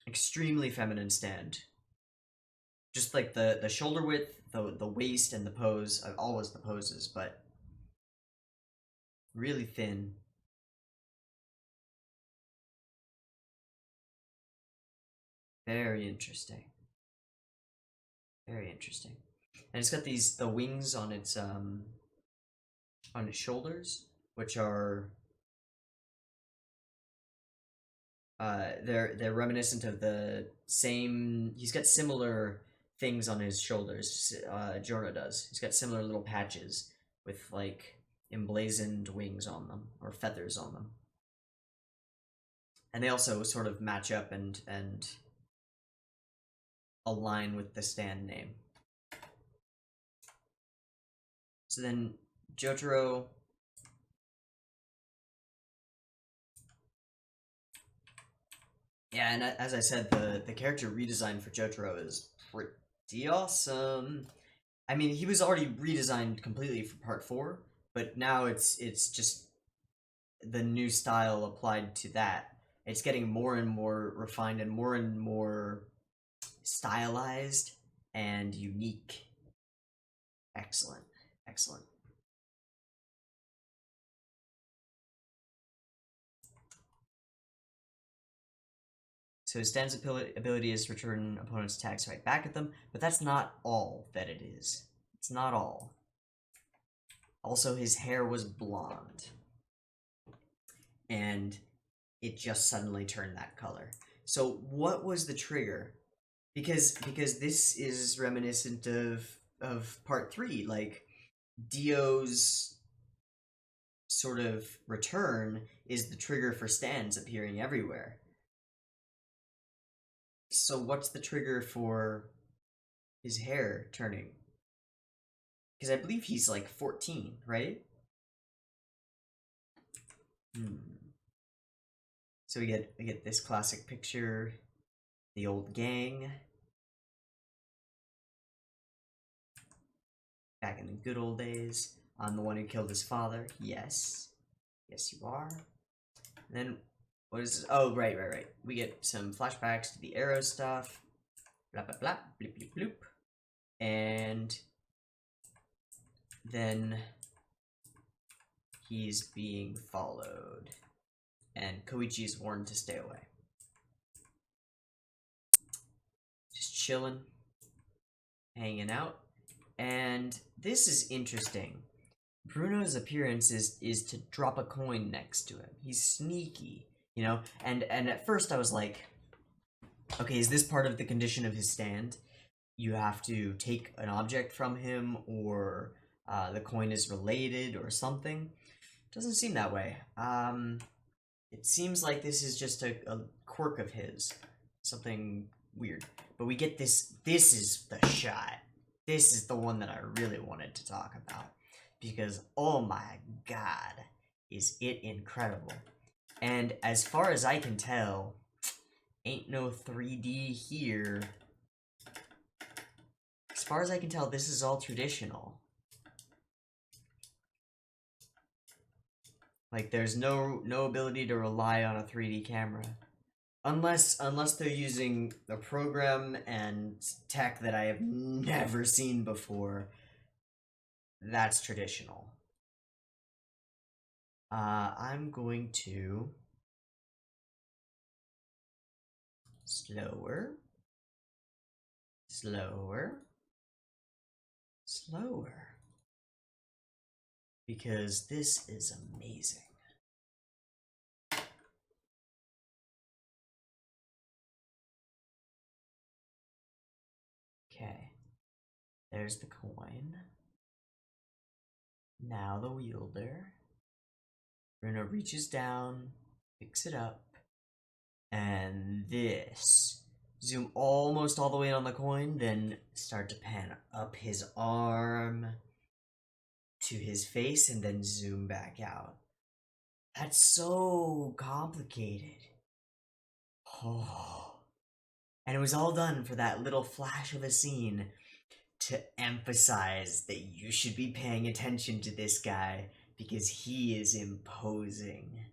Extremely feminine stand. Just like the shoulder width, the waist, and the pose. Always the poses, but really thin. Very interesting. Very interesting. And it's got the wings on its shoulders, which are they're reminiscent of the same. He's got similar things on his shoulders. Jorno does. He's got similar little patches with like emblazoned wings on them or feathers on them, and they also sort of match up and align with the stand name. So then Jotaro. Yeah, and as I said, the character redesign for Jotaro is pretty awesome. I mean, he was already redesigned completely for Part 4, but now it's just the new style applied to that. It's getting more and more refined and more stylized and unique. Excellent. Excellent. So his stand's ability is to return opponent's attacks right back at them, but that's not all that it is. It's not all. Also, his hair was blonde. And it just suddenly turned that color. So what was the trigger? Because this is reminiscent of part 3, like Dio's sort of return is the trigger for stands appearing everywhere. So what's the trigger for his hair turning? Because I believe he's like 14, right? So we get this classic picture, the old gang. Back in the good old days. I'm the one who killed his father. Yes. Yes, you are. And then, what is this? Oh, right. We get some flashbacks to the Arrow stuff. Blah, blah, blah. Bloop, bloop, bloop. And then he's being followed. And Koichi is warned to stay away. Just chilling. Hanging out. And this is interesting. Bruno's appearance is to drop a coin next to him. He's sneaky, you know? And at first I was like, okay, is this part of the condition of his stand? You have to take an object from him, or the coin is related or something? Doesn't seem that way. It seems like this is just a quirk of his. Something weird. But we get this is the shot. This is the one that I really wanted to talk about, because oh my god, is it incredible. And as far as I can tell, ain't no 3D here. As far as I can tell, this is all traditional. Like, there's no ability to rely on a 3D camera. Unless they're using a program and tech that I have never seen before, that's traditional. I'm going to slower, because this is amazing. Okay, there's the coin. Now the wielder. Bruno reaches down, picks it up, and this. Zoom almost all the way on the coin, then start to pan up his arm to his face, and then zoom back out. That's so complicated. Oh. And it was all done for that little flash of a scene to emphasize that you should be paying attention to this guy because he is imposing.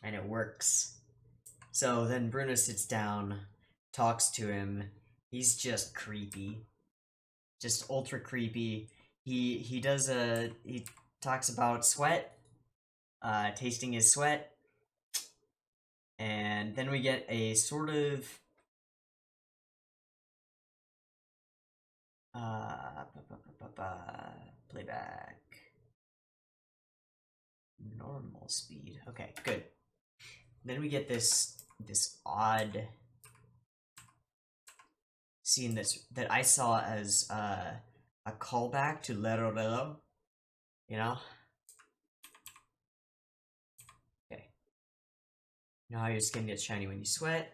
And it works. So then Bruno sits down, talks to him. He's just creepy. Just ultra creepy. He talks about sweat, tasting his sweat. And then we get a sort of playback. Normal speed. Okay, good. Then we get this odd scene that I saw as a callback to Lero, you know? Okay. You know how your skin gets shiny when you sweat?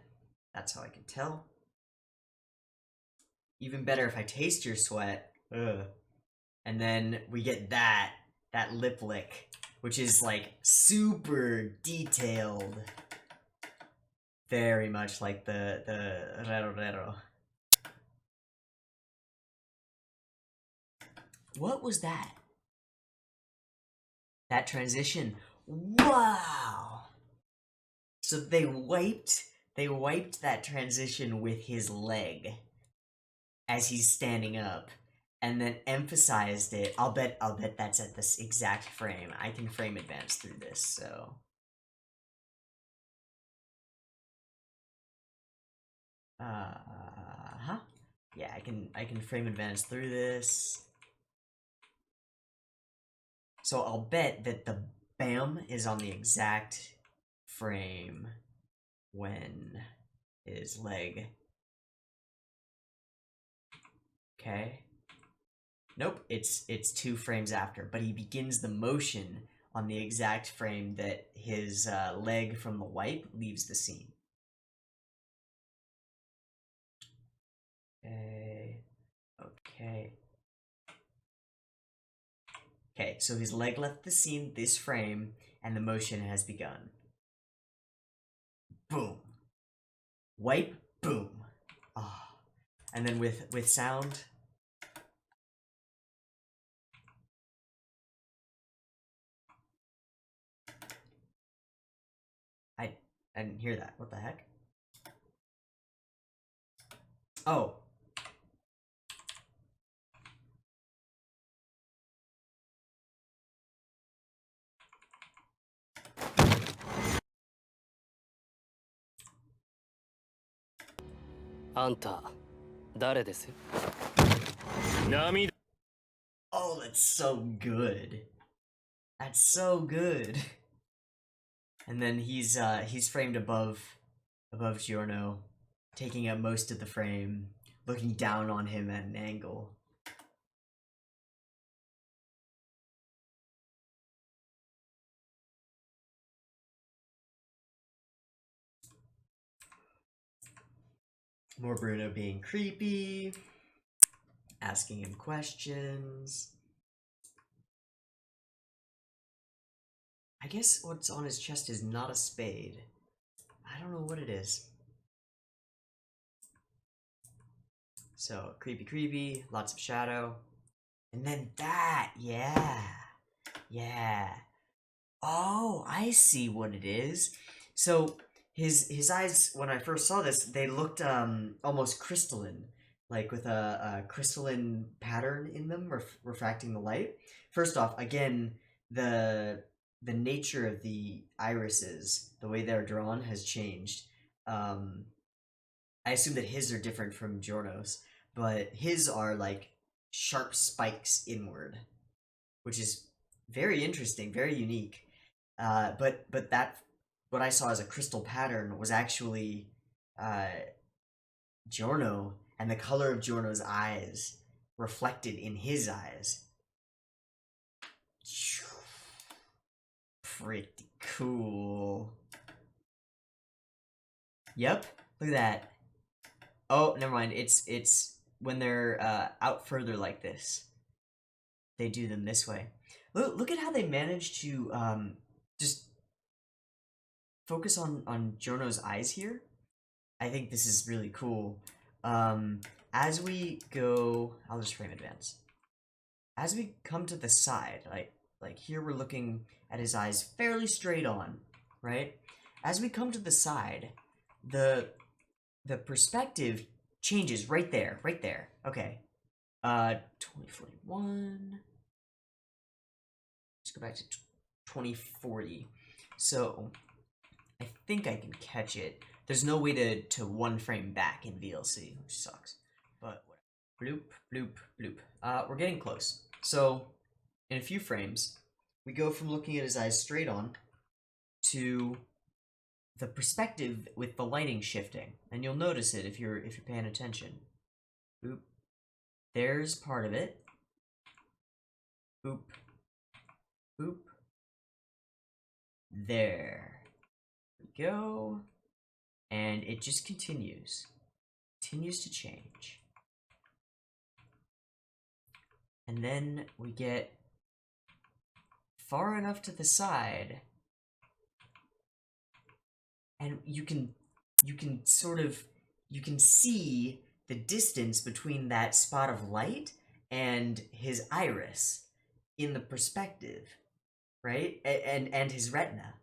That's how I can tell. Even better if I taste your sweat. Ugh. And then we get that lip lick, which is like super detailed. Very much like the Rero. What was that? That transition. Wow! So they wiped that transition with his leg. as he's standing up, and then emphasized it. I'll bet that's at this exact frame. I can frame advance through this, so. Yeah, I can frame advance through this. So I'll bet that the bam is on the exact frame when his leg. Okay. Nope, it's 2 frames after, but he begins the motion on the exact frame that his leg from the wipe leaves the scene. Okay. Okay, so his leg left the scene this frame, and the motion has begun. Boom. Wipe, boom. Oh. And then with sound. I didn't hear that. What the heck? Oh. Anta, 誰です? Namida. Oh, that's so good. That's so good. And then he's framed above Giorno, taking up most of the frame, looking down on him at an angle. More Bruno being creepy, asking him questions. I guess what's on his chest is not a spade. I don't know what it is. So, creepy, lots of shadow. And then that, yeah. Oh, I see what it is. So, his eyes, when I first saw this, they looked almost crystalline. Like with a crystalline pattern in them, refracting the light. First off, again, the nature of the irises, the way they're drawn, has changed. I assume that his are different from Giorno's, but his are like sharp spikes inward, which is very interesting, very unique. But that what I saw as a crystal pattern was actually Giorno, and the color of Giorno's eyes reflected in his eyes. Pretty cool. Yep, look at that. Oh, never mind. It's when they're out further like this. They do them this way. Look at how they managed to just focus on Giorno's eyes here. I think this is really cool. As we go, I'll just frame advance. As we come to the side, like here we're looking at his eyes fairly straight on, right? As we come to the side, the perspective changes right there. Okay. 2041. Let's go back to 2040. So I think I can catch it. There's no way to 1 frame back in VLC, which sucks. But whatever. Bloop. We're getting close. So in a few frames, we go from looking at his eyes straight on to the perspective with the lighting shifting, and you'll notice it if you're paying attention. Boop. There's part of it. Boop. There we go. And it just continues to change. And then we get far enough to the side, and you can see the distance between that spot of light and his iris in the perspective, right? And his retina.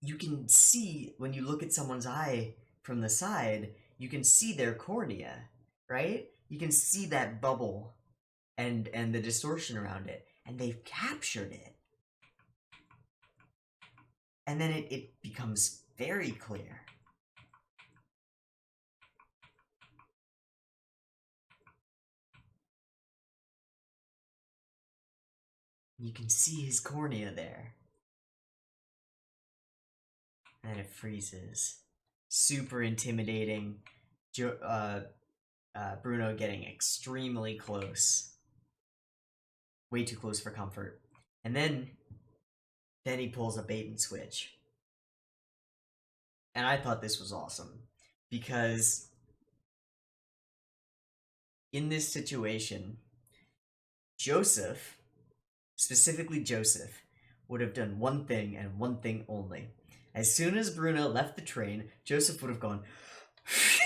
You can see, when you look at someone's eye from the side, you can see their cornea, right? You can see that bubble and the distortion around it, and they've captured it. And then it becomes very clear. You can see his cornea there. And it freezes. Super intimidating. Bruno getting extremely close. Way too close for comfort. And then he pulls a bait and switch. And I thought this was awesome. Because in this situation, Joseph, specifically Joseph, would have done one thing and one thing only. As soon as Bruno left the train, Joseph would have gone, phew!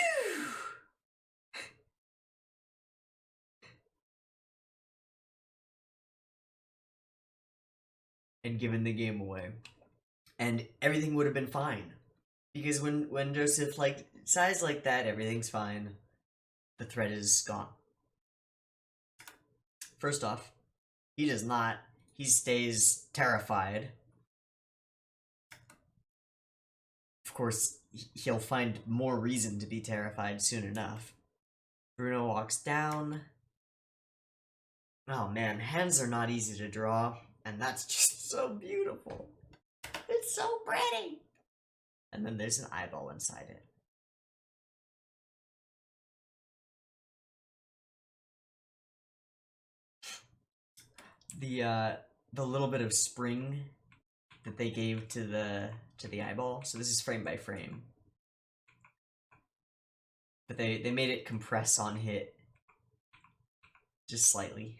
And given the game away. And everything would have been fine. Because when Joseph, like, sighs like that, everything's fine. The threat is gone. First off, he does not. He stays terrified. Of course, he'll find more reason to be terrified soon enough. Bruno walks down. Oh man, hands are not easy to draw, and that's just so beautiful. It's so pretty! And then there's an eyeball inside it. The little bit of spring that they gave to the eyeball. So this is frame by frame. But they made it compress on hit just slightly.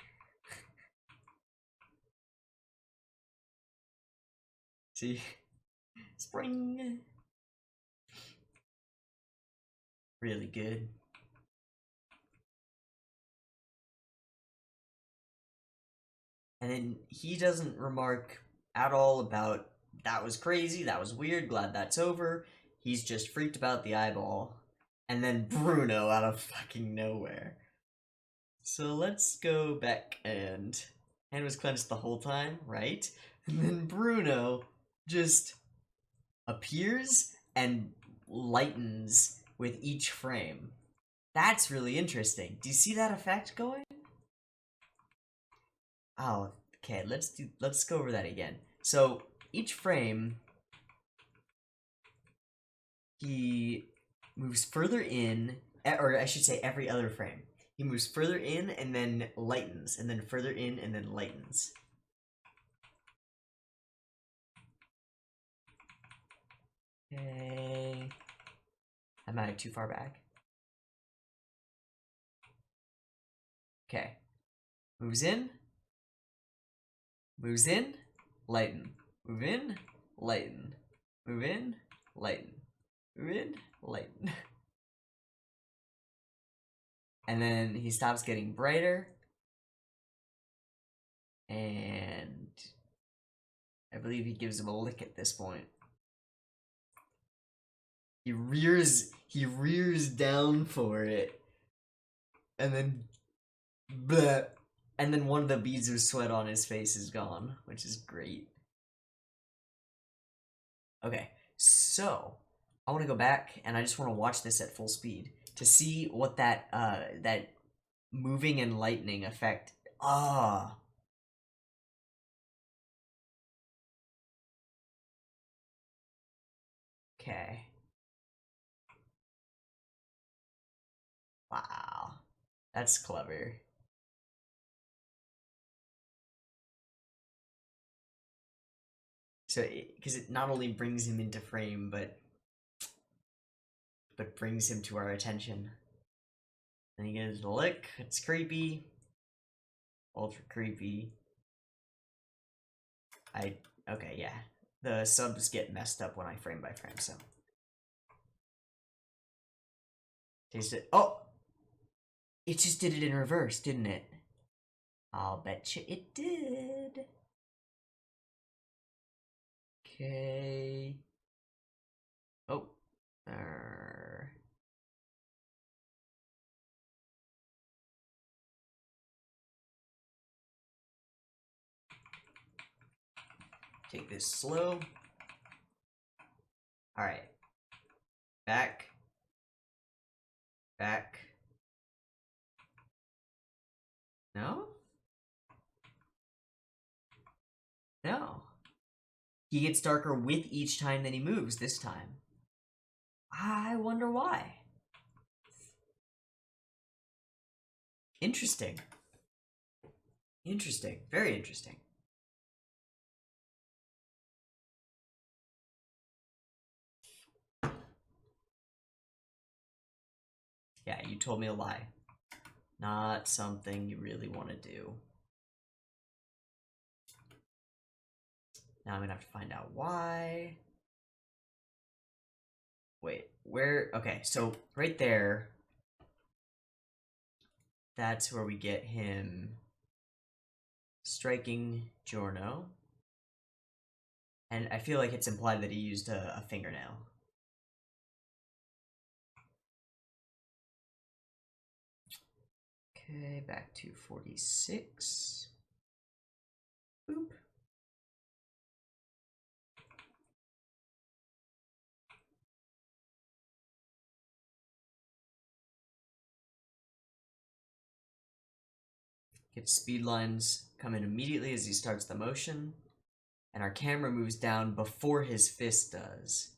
See? Spring. Really good. And then he doesn't remark at all about, that was crazy, that was weird, glad that's over. He's just freaked about the eyeball. And then Bruno out of fucking nowhere. So let's go back and hand was clenched the whole time, right? And then Bruno just appears and lightens with each frame. That's really interesting. Do you see that effect going? Oh, okay, let's go over that again. So each frame, he moves further in, or I should say every other frame. He moves further in and then lightens, and then further in and then lightens. Okay. Am I too far back? Okay. Moves in, lighten. Move in, lighten. Move in, lighten. Move in, lighten. And then he stops getting brighter. And I believe he gives him a lick at this point. He rears down for it. And then bleh. And then one of the beads of sweat on his face is gone, which is great. Okay, so I want to go back and I just want to watch this at full speed to see what that that moving and lightning effect. Ah. Okay. Wow. That's clever. So, because it not only brings him into frame, but brings him to our attention. And he gives a lick. It's creepy. Ultra creepy. Okay, yeah. The subs get messed up when I frame by frame, so. Taste it. Oh! It just did it in reverse, didn't it? I'll bet you it did. Okay. Oh. Take this slow. Alright. Back. Back. No? No. He gets darker with each time that he moves this time. I wonder why. Interesting. Interesting. Very interesting. Yeah, you told me a lie. Not something you really want to do. Now I'm gonna have to find out why. Wait, where? Okay, so right there, that's where we get him striking Giorno. And I feel like it's implied that he used a fingernail. Okay, back to 46. Boop. Get speed lines come in immediately as he starts the motion. And our camera moves down before his fist does.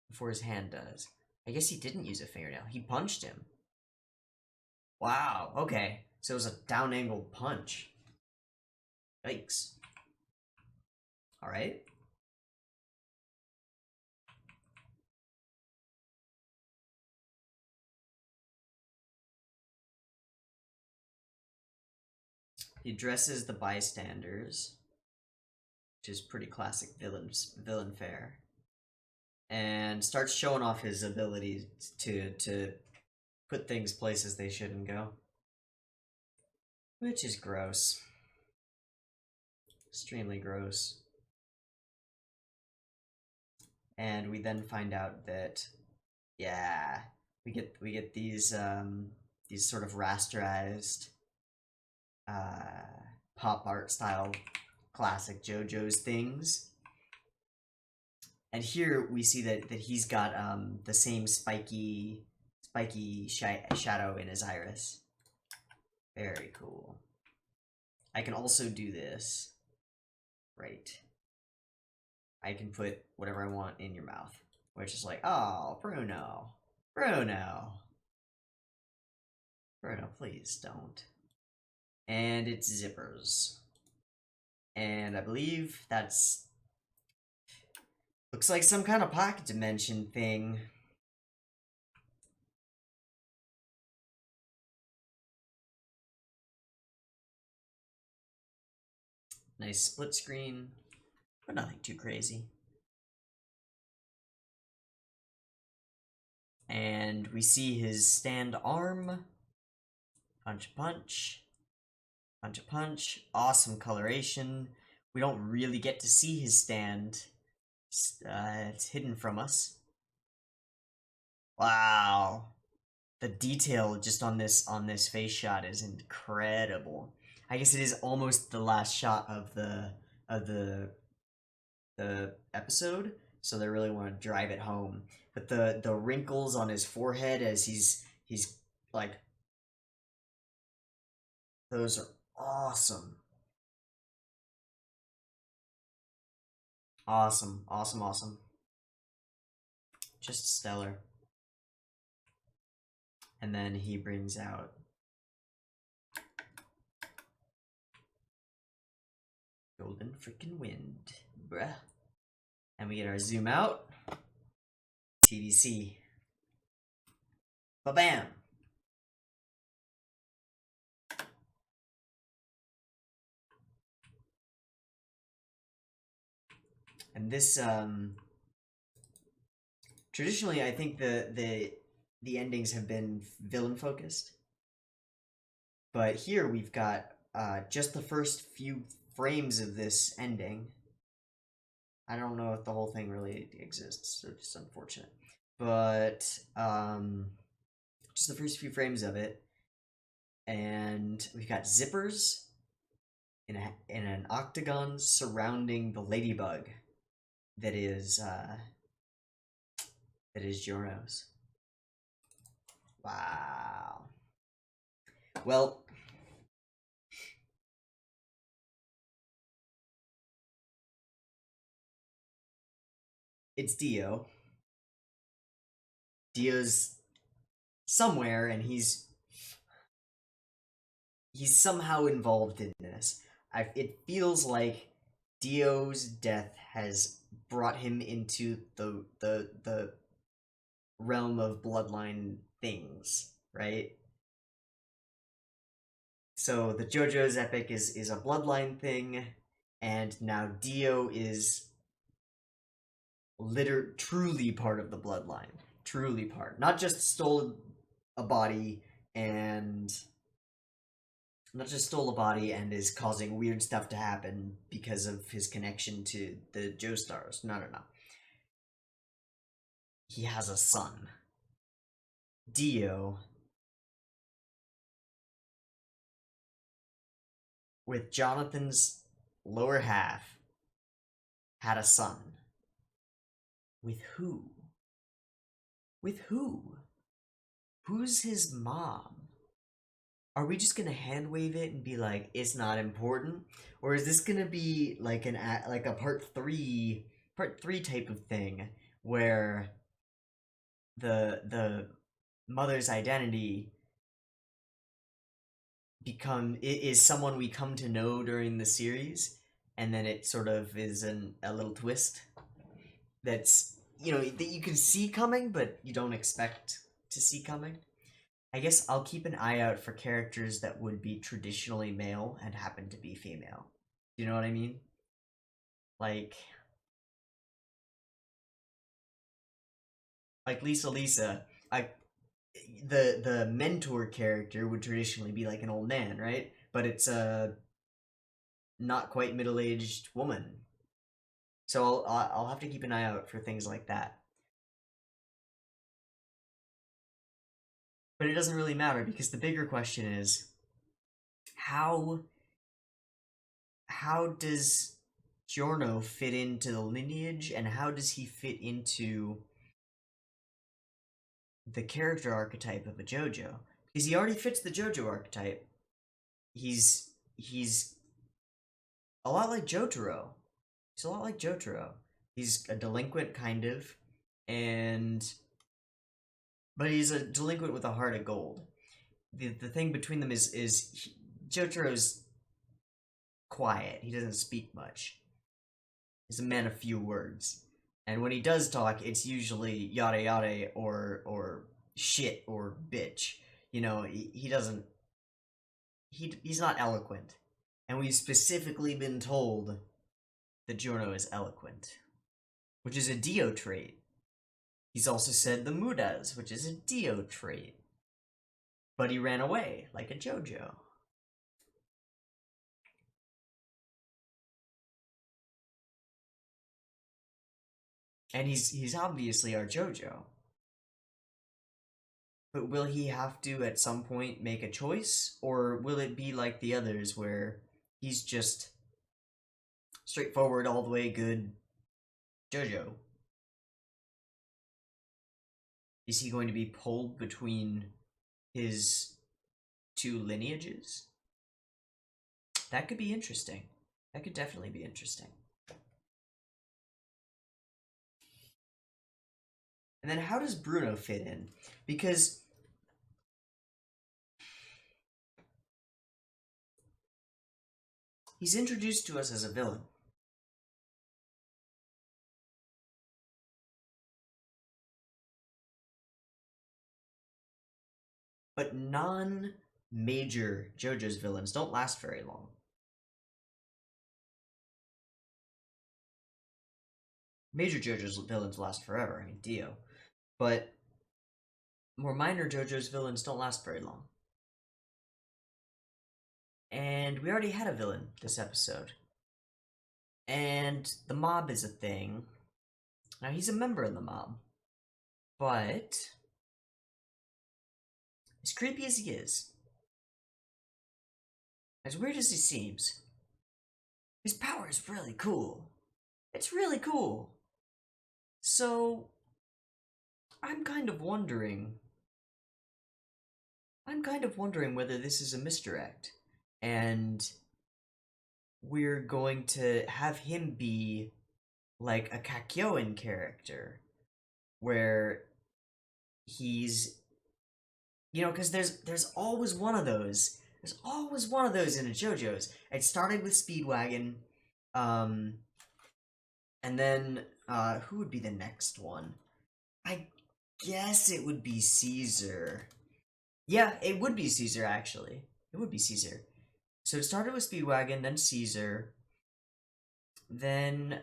Before his hand does. I guess he didn't use a fingernail. He punched him. Wow, okay. So it was a down-angled punch. Yikes. Alright. He addresses the bystanders, which is pretty classic villain fare, and starts showing off his ability to put things places they shouldn't go, which is gross. Extremely gross. And we then find out that, yeah, we get these sort of rasterized pop art style classic JoJo's things. And here we see that he's got the same spiky shadow in his iris. Very cool. I can also do this. Right. I can put whatever I want in your mouth. Which is like, oh, Bruno. Bruno, please don't. And it's zippers. And I believe that's... looks like some kind of pocket dimension thing. Nice split screen, but nothing too crazy. And we see his stand arm. Punch, punch. Punch, punch. Awesome coloration. We don't really get to see his stand. It's hidden from us. Wow. The detail just on this face shot is incredible. I guess it is almost the last shot of the episode, so they really want to drive it home. But the wrinkles on his forehead as he's like, those are awesome. Awesome, awesome, awesome. Just stellar. And then he brings out Golden freaking wind, bruh. And we get our zoom out. TDC. Ba-bam! And this, traditionally, I think the endings have been villain focused. But here we've got just the first few frames of this ending. I don't know if the whole thing really exists, so it's unfortunate. But just the first few frames of it. And we've got zippers. in an octagon surrounding the ladybug that is JoJo's. Wow. Well, it's Dio. Dio's somewhere, and he's somehow involved in this. It feels like Dio's death has brought him into the realm of bloodline things, right? So the JoJo's epic is a bloodline thing, and now Dio is truly part of the bloodline. Truly part. Not just stole a body and is causing weird stuff to happen because of his connection to the Joestars. No. He has a son. Dio, with Jonathan's lower half, had a son. With who? With who? Who's his mom? Are we just gonna hand wave it and be like, it's not important? Or is this gonna be like a part three type of thing where the mother's identity is someone we come to know during the series, and then it sort of is a little twist that's, that you can see coming, but you don't expect to see coming. I guess I'll keep an eye out for characters that would be traditionally male and happen to be female. Do you know what I mean? Like Lisa, the mentor character would traditionally be like an old man, right? But it's a not quite middle-aged woman. So I'll have to keep an eye out for things like that. But it doesn't really matter, because the bigger question is, how does Giorno fit into the lineage, and how does he fit into the character archetype of a JoJo? Because he already fits the JoJo archetype. He's a lot like Jotaro. He's a lot like Jotaro. He's a delinquent, kind of, but he's a delinquent with a heart of gold. The thing between them is Jotaro's quiet. He doesn't speak much. He's a man of few words. And when he does talk, it's usually yada yada or shit or bitch. He doesn't... He's not eloquent. And we've specifically been told that Giorno is eloquent, which is a Dio trait. He's also said the Mudas, which is a Dio trait. But he ran away, like a JoJo. And he's obviously our JoJo. But will he have to, at some point, make a choice? Or will it be like the others, where he's just straightforward, all the way good JoJo? Is he going to be pulled between his two lineages? That could be interesting. That could definitely be interesting. And then how does Bruno fit in? Because he's introduced to us as a villain. But non-major JoJo's villains don't last very long. Major JoJo's villains last forever, Dio. But more minor JoJo's villains don't last very long. And we already had a villain this episode. And the mob is a thing. Now, he's a member of the mob. But as creepy as he is, as weird as he seems, his power is really cool. It's really cool. So, I'm kind of wondering whether this is a misdirect, and we're going to have him be like a Kakyoin character, where he's, you know, because there's always one of those. There's always one of those in a JoJo's. It started with Speedwagon, and then who would be the next one? I guess it would be Caesar. Yeah, it would be Caesar, actually. It would be Caesar. So it started with Speedwagon, then Caesar, then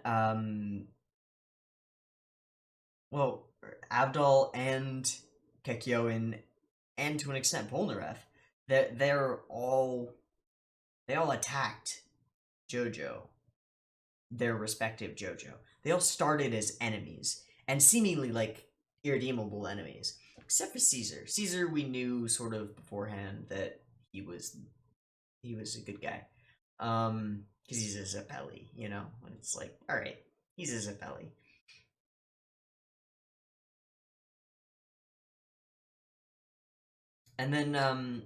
well, Abdal and Kekyoin, and to an extent Polnareff, they all attacked JoJo, their respective JoJo. They all started as enemies, and seemingly like irredeemable enemies, except for Caesar. Caesar, we knew sort of beforehand that he was a good guy, because he's a Zeppeli, you know. And it's like, all right, he's a Zeppeli. And then,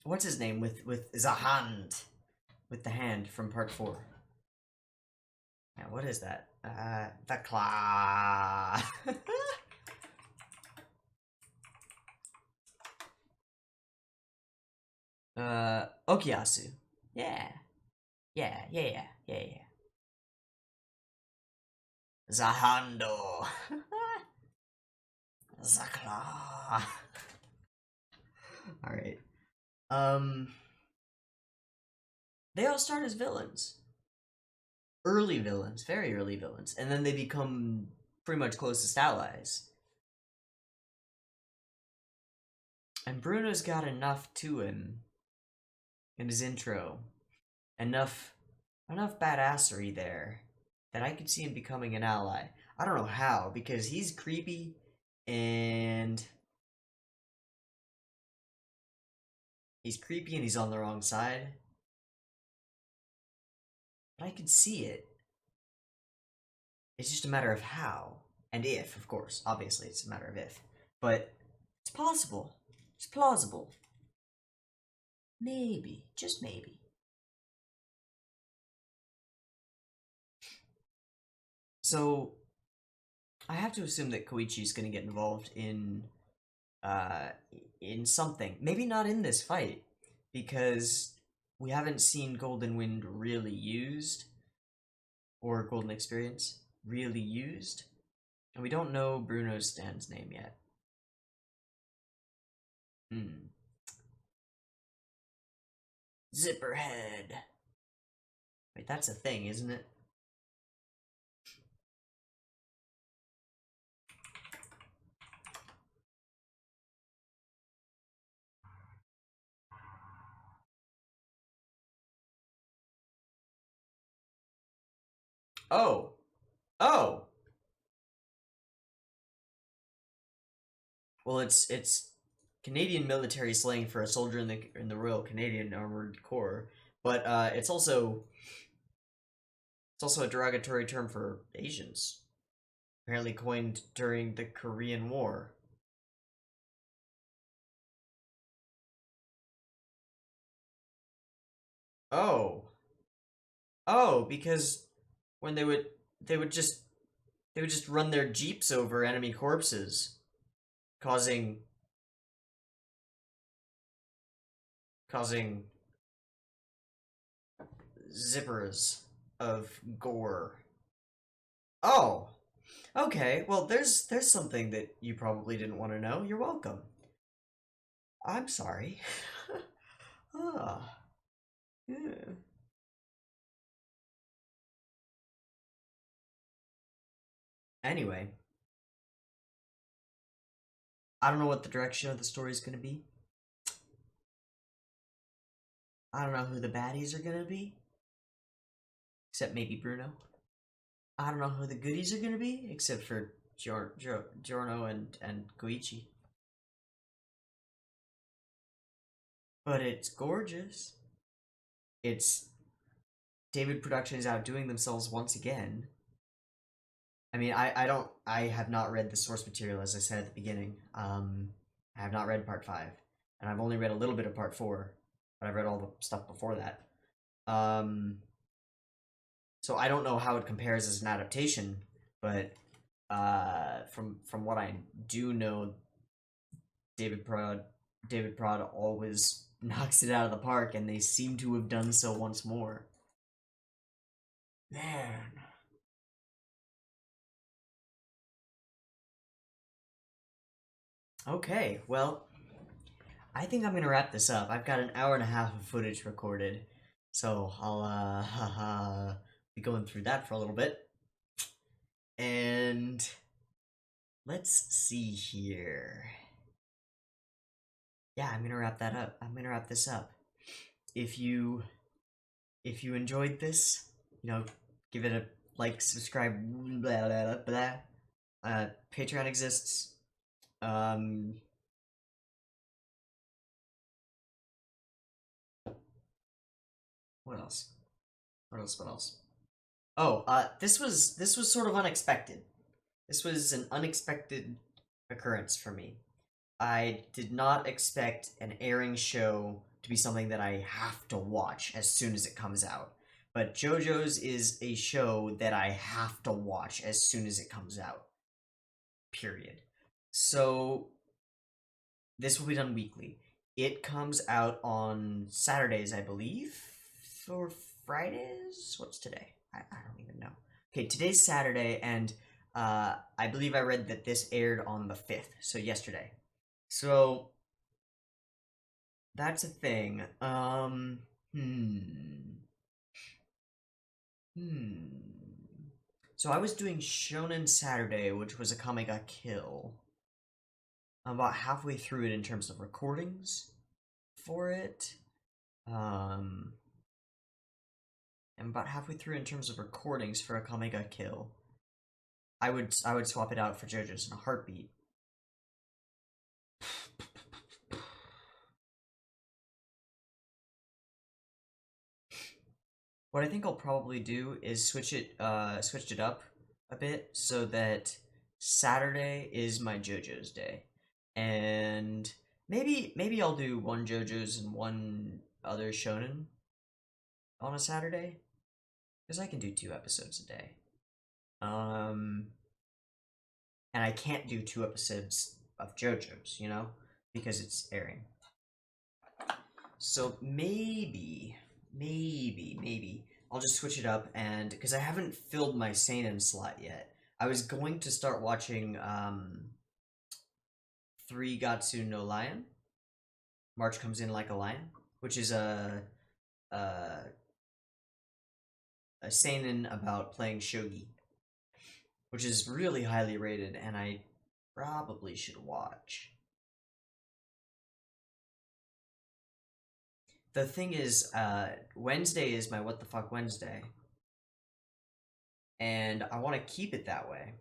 what's his name with the hand, with the hand from part 4? Yeah, what is that? The claw. Okiasu. Yeah. Zahando. Zakla. Alright. They all start as villains. Early villains, very early villains, and then they become pretty much closest allies. And Bruno's got enough to him in his intro. Enough badassery there that I could see him becoming an ally. I don't know how, because he's creepy and he's on the wrong side. But I can see it. It's just a matter of how and if, of course. Obviously, it's a matter of if. But it's possible. It's plausible. Maybe. Just maybe. So, I have to assume that Koichi's gonna get involved in something. Maybe not in this fight, because we haven't seen Golden Wind really used, or Golden Experience really used, and we don't know Bruno's stand's name yet. Zipperhead. Wait, that's a thing, isn't it? Oh. Oh! Well, it's Canadian military slang for a soldier in the Royal Canadian Armored Corps, but it's also a derogatory term for Asians, apparently coined during the Korean War. Oh. Oh, because when they would just run their jeeps over enemy corpses, causing zippers of gore. Oh, okay. Well, there's something that you probably didn't want to know. You're welcome. I'm sorry. Ah. Yeah. Anyway, I don't know what the direction of the story is going to be. I don't know who the baddies are going to be, except maybe Bruno. I don't know who the goodies are going to be, except for Giorno and Koichi. But it's gorgeous. It's David Production is outdoing themselves once again. I mean, I have not read the source material, as I said at the beginning. I have not read part 5, and I've only read a little bit of part 4, but I've read all the stuff before that. So I don't know how it compares as an adaptation, but from what I do know, David Prod always knocks it out of the park, and they seem to have done so once more. Man. Okay, well, I think I'm gonna wrap this up. I've got an hour and a half of footage recorded, so I'll be going through that for a little bit. And let's see here. Yeah, I'm gonna wrap that up. I'm gonna wrap this up. If you enjoyed this, you know, give it a like, subscribe, blah blah blah blah. Patreon exists. What else? What else? Oh, this was sort of unexpected. This was an unexpected occurrence for me. I did not expect an airing show to be something that I have to watch as soon as it comes out. But JoJo's is a show that I have to watch as soon as it comes out. Period. So, this will be done weekly. It comes out on Saturdays, I believe? Or Fridays? What's today? I don't even know. Okay, today's Saturday, and I believe I read that this aired on the 5th, so yesterday. So, that's a thing. So I was doing Shounen Saturday, which was a comic I kill. I'm about halfway through it in terms of recordings for it. I'm about halfway through in terms of recordings for a comic I kill. I would swap it out for JoJo's in a heartbeat. What I think I'll probably do is switch it up a bit so that Saturday is my JoJo's day, and maybe I'll do one JoJo's and one other shonen on a Saturday, because I can do 2 episodes a day. And I can't do 2 episodes of JoJo's, you know, because it's airing. So maybe I'll just switch it up, and because I haven't filled my seinen slot yet. I was going to start watching 3 Gatsu no Lion. March Comes In Like a Lion, which is a seinen about playing shogi, which is really highly rated, and I probably should watch. The thing is, Wednesday is my What the Fuck Wednesday, and I want to keep it that way.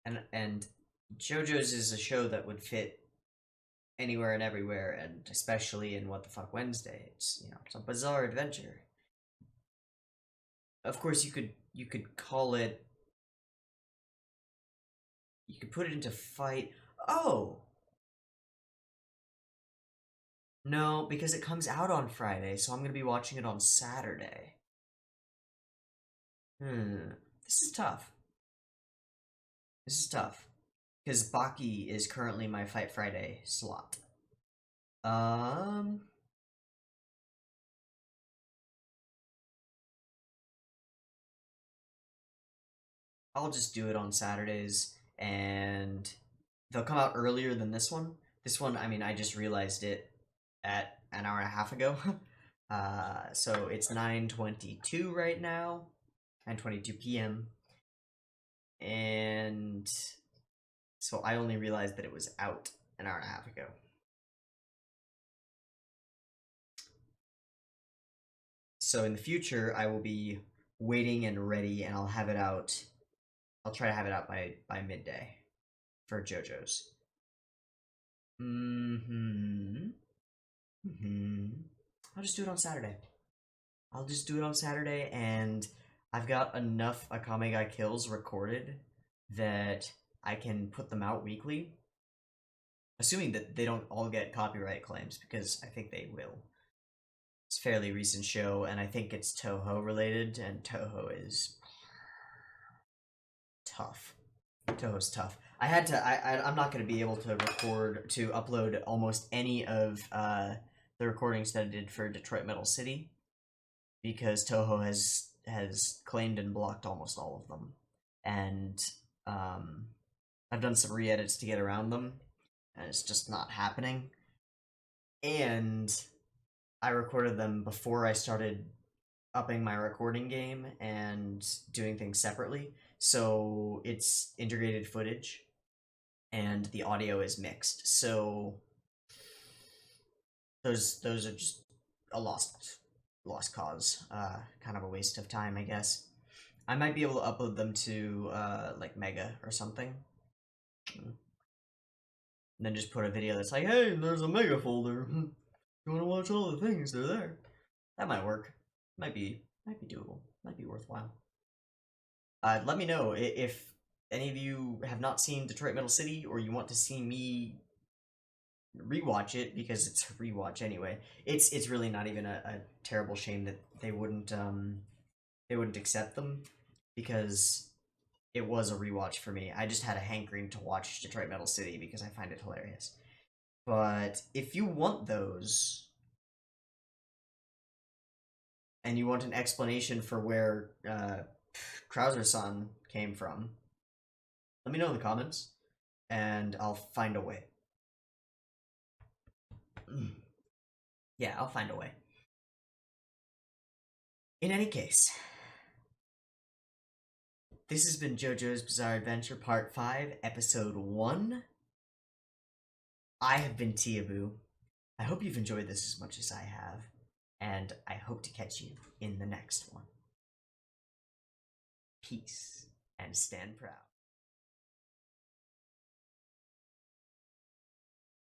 And JoJo's is a show that would fit anywhere and everywhere, and especially in What the Fuck Wednesday. It's, you know, it's a bizarre adventure. Of course, you could call it. You could put it into fight. Oh. No, because it comes out on Friday, so I'm gonna be watching it on Saturday. This is tough. This is tough. Because Baki is currently my Fight Friday slot. I'll just do it on Saturdays, and they'll come out earlier than this one. This one, I mean, I just realized it at an hour and a half ago. So it's 9:22 right now, 9:22 p.m. And so I only realized that it was out an hour and a half ago. So in the future, I will be waiting and ready, and I'll have it out. I'll try to have it out by midday for JoJo's. I'll just do it on Saturday. I'll just do it on Saturday, and I've got enough Akame Ga kills recorded that I can put them out weekly. Assuming that they don't all get copyright claims, because I think they will. It's a fairly recent show, and I think it's Toho related, and Toho is tough. Toho's tough. I'm not going to be able to upload almost any of the recordings that I did for Detroit Metal City, because Toho has claimed and blocked almost all of them. And I've done some re-edits to get around them, and it's just not happening. And I recorded them before I started upping my recording game and doing things separately, so it's integrated footage and the audio is mixed, so those are just a lost cause, kind of a waste of time, I guess. I might be able to upload them to like Mega or something, and then just put a video that's like, hey, there's a Mega folder. You want to watch all the things? They're there. That might work. Might be doable. Might be worthwhile. Let me know if any of you have not seen Detroit Metal City, or you want to see me rewatch it, because it's a rewatch anyway. It's really not even a terrible shame that they wouldn't accept them, because it was a rewatch for me. I just had a hankering to watch Detroit Metal City because I find it hilarious. But if you want those, and you want an explanation for where Krauser-san came from, let me know in the comments, and I'll find a way. Yeah, I'll find a way. In any case, this has been JoJo's Bizarre Adventure Part 5, Episode 1. I have been TeeHee. I hope you've enjoyed this as much as I have, and I hope to catch you in the next one. Peace, and stand proud.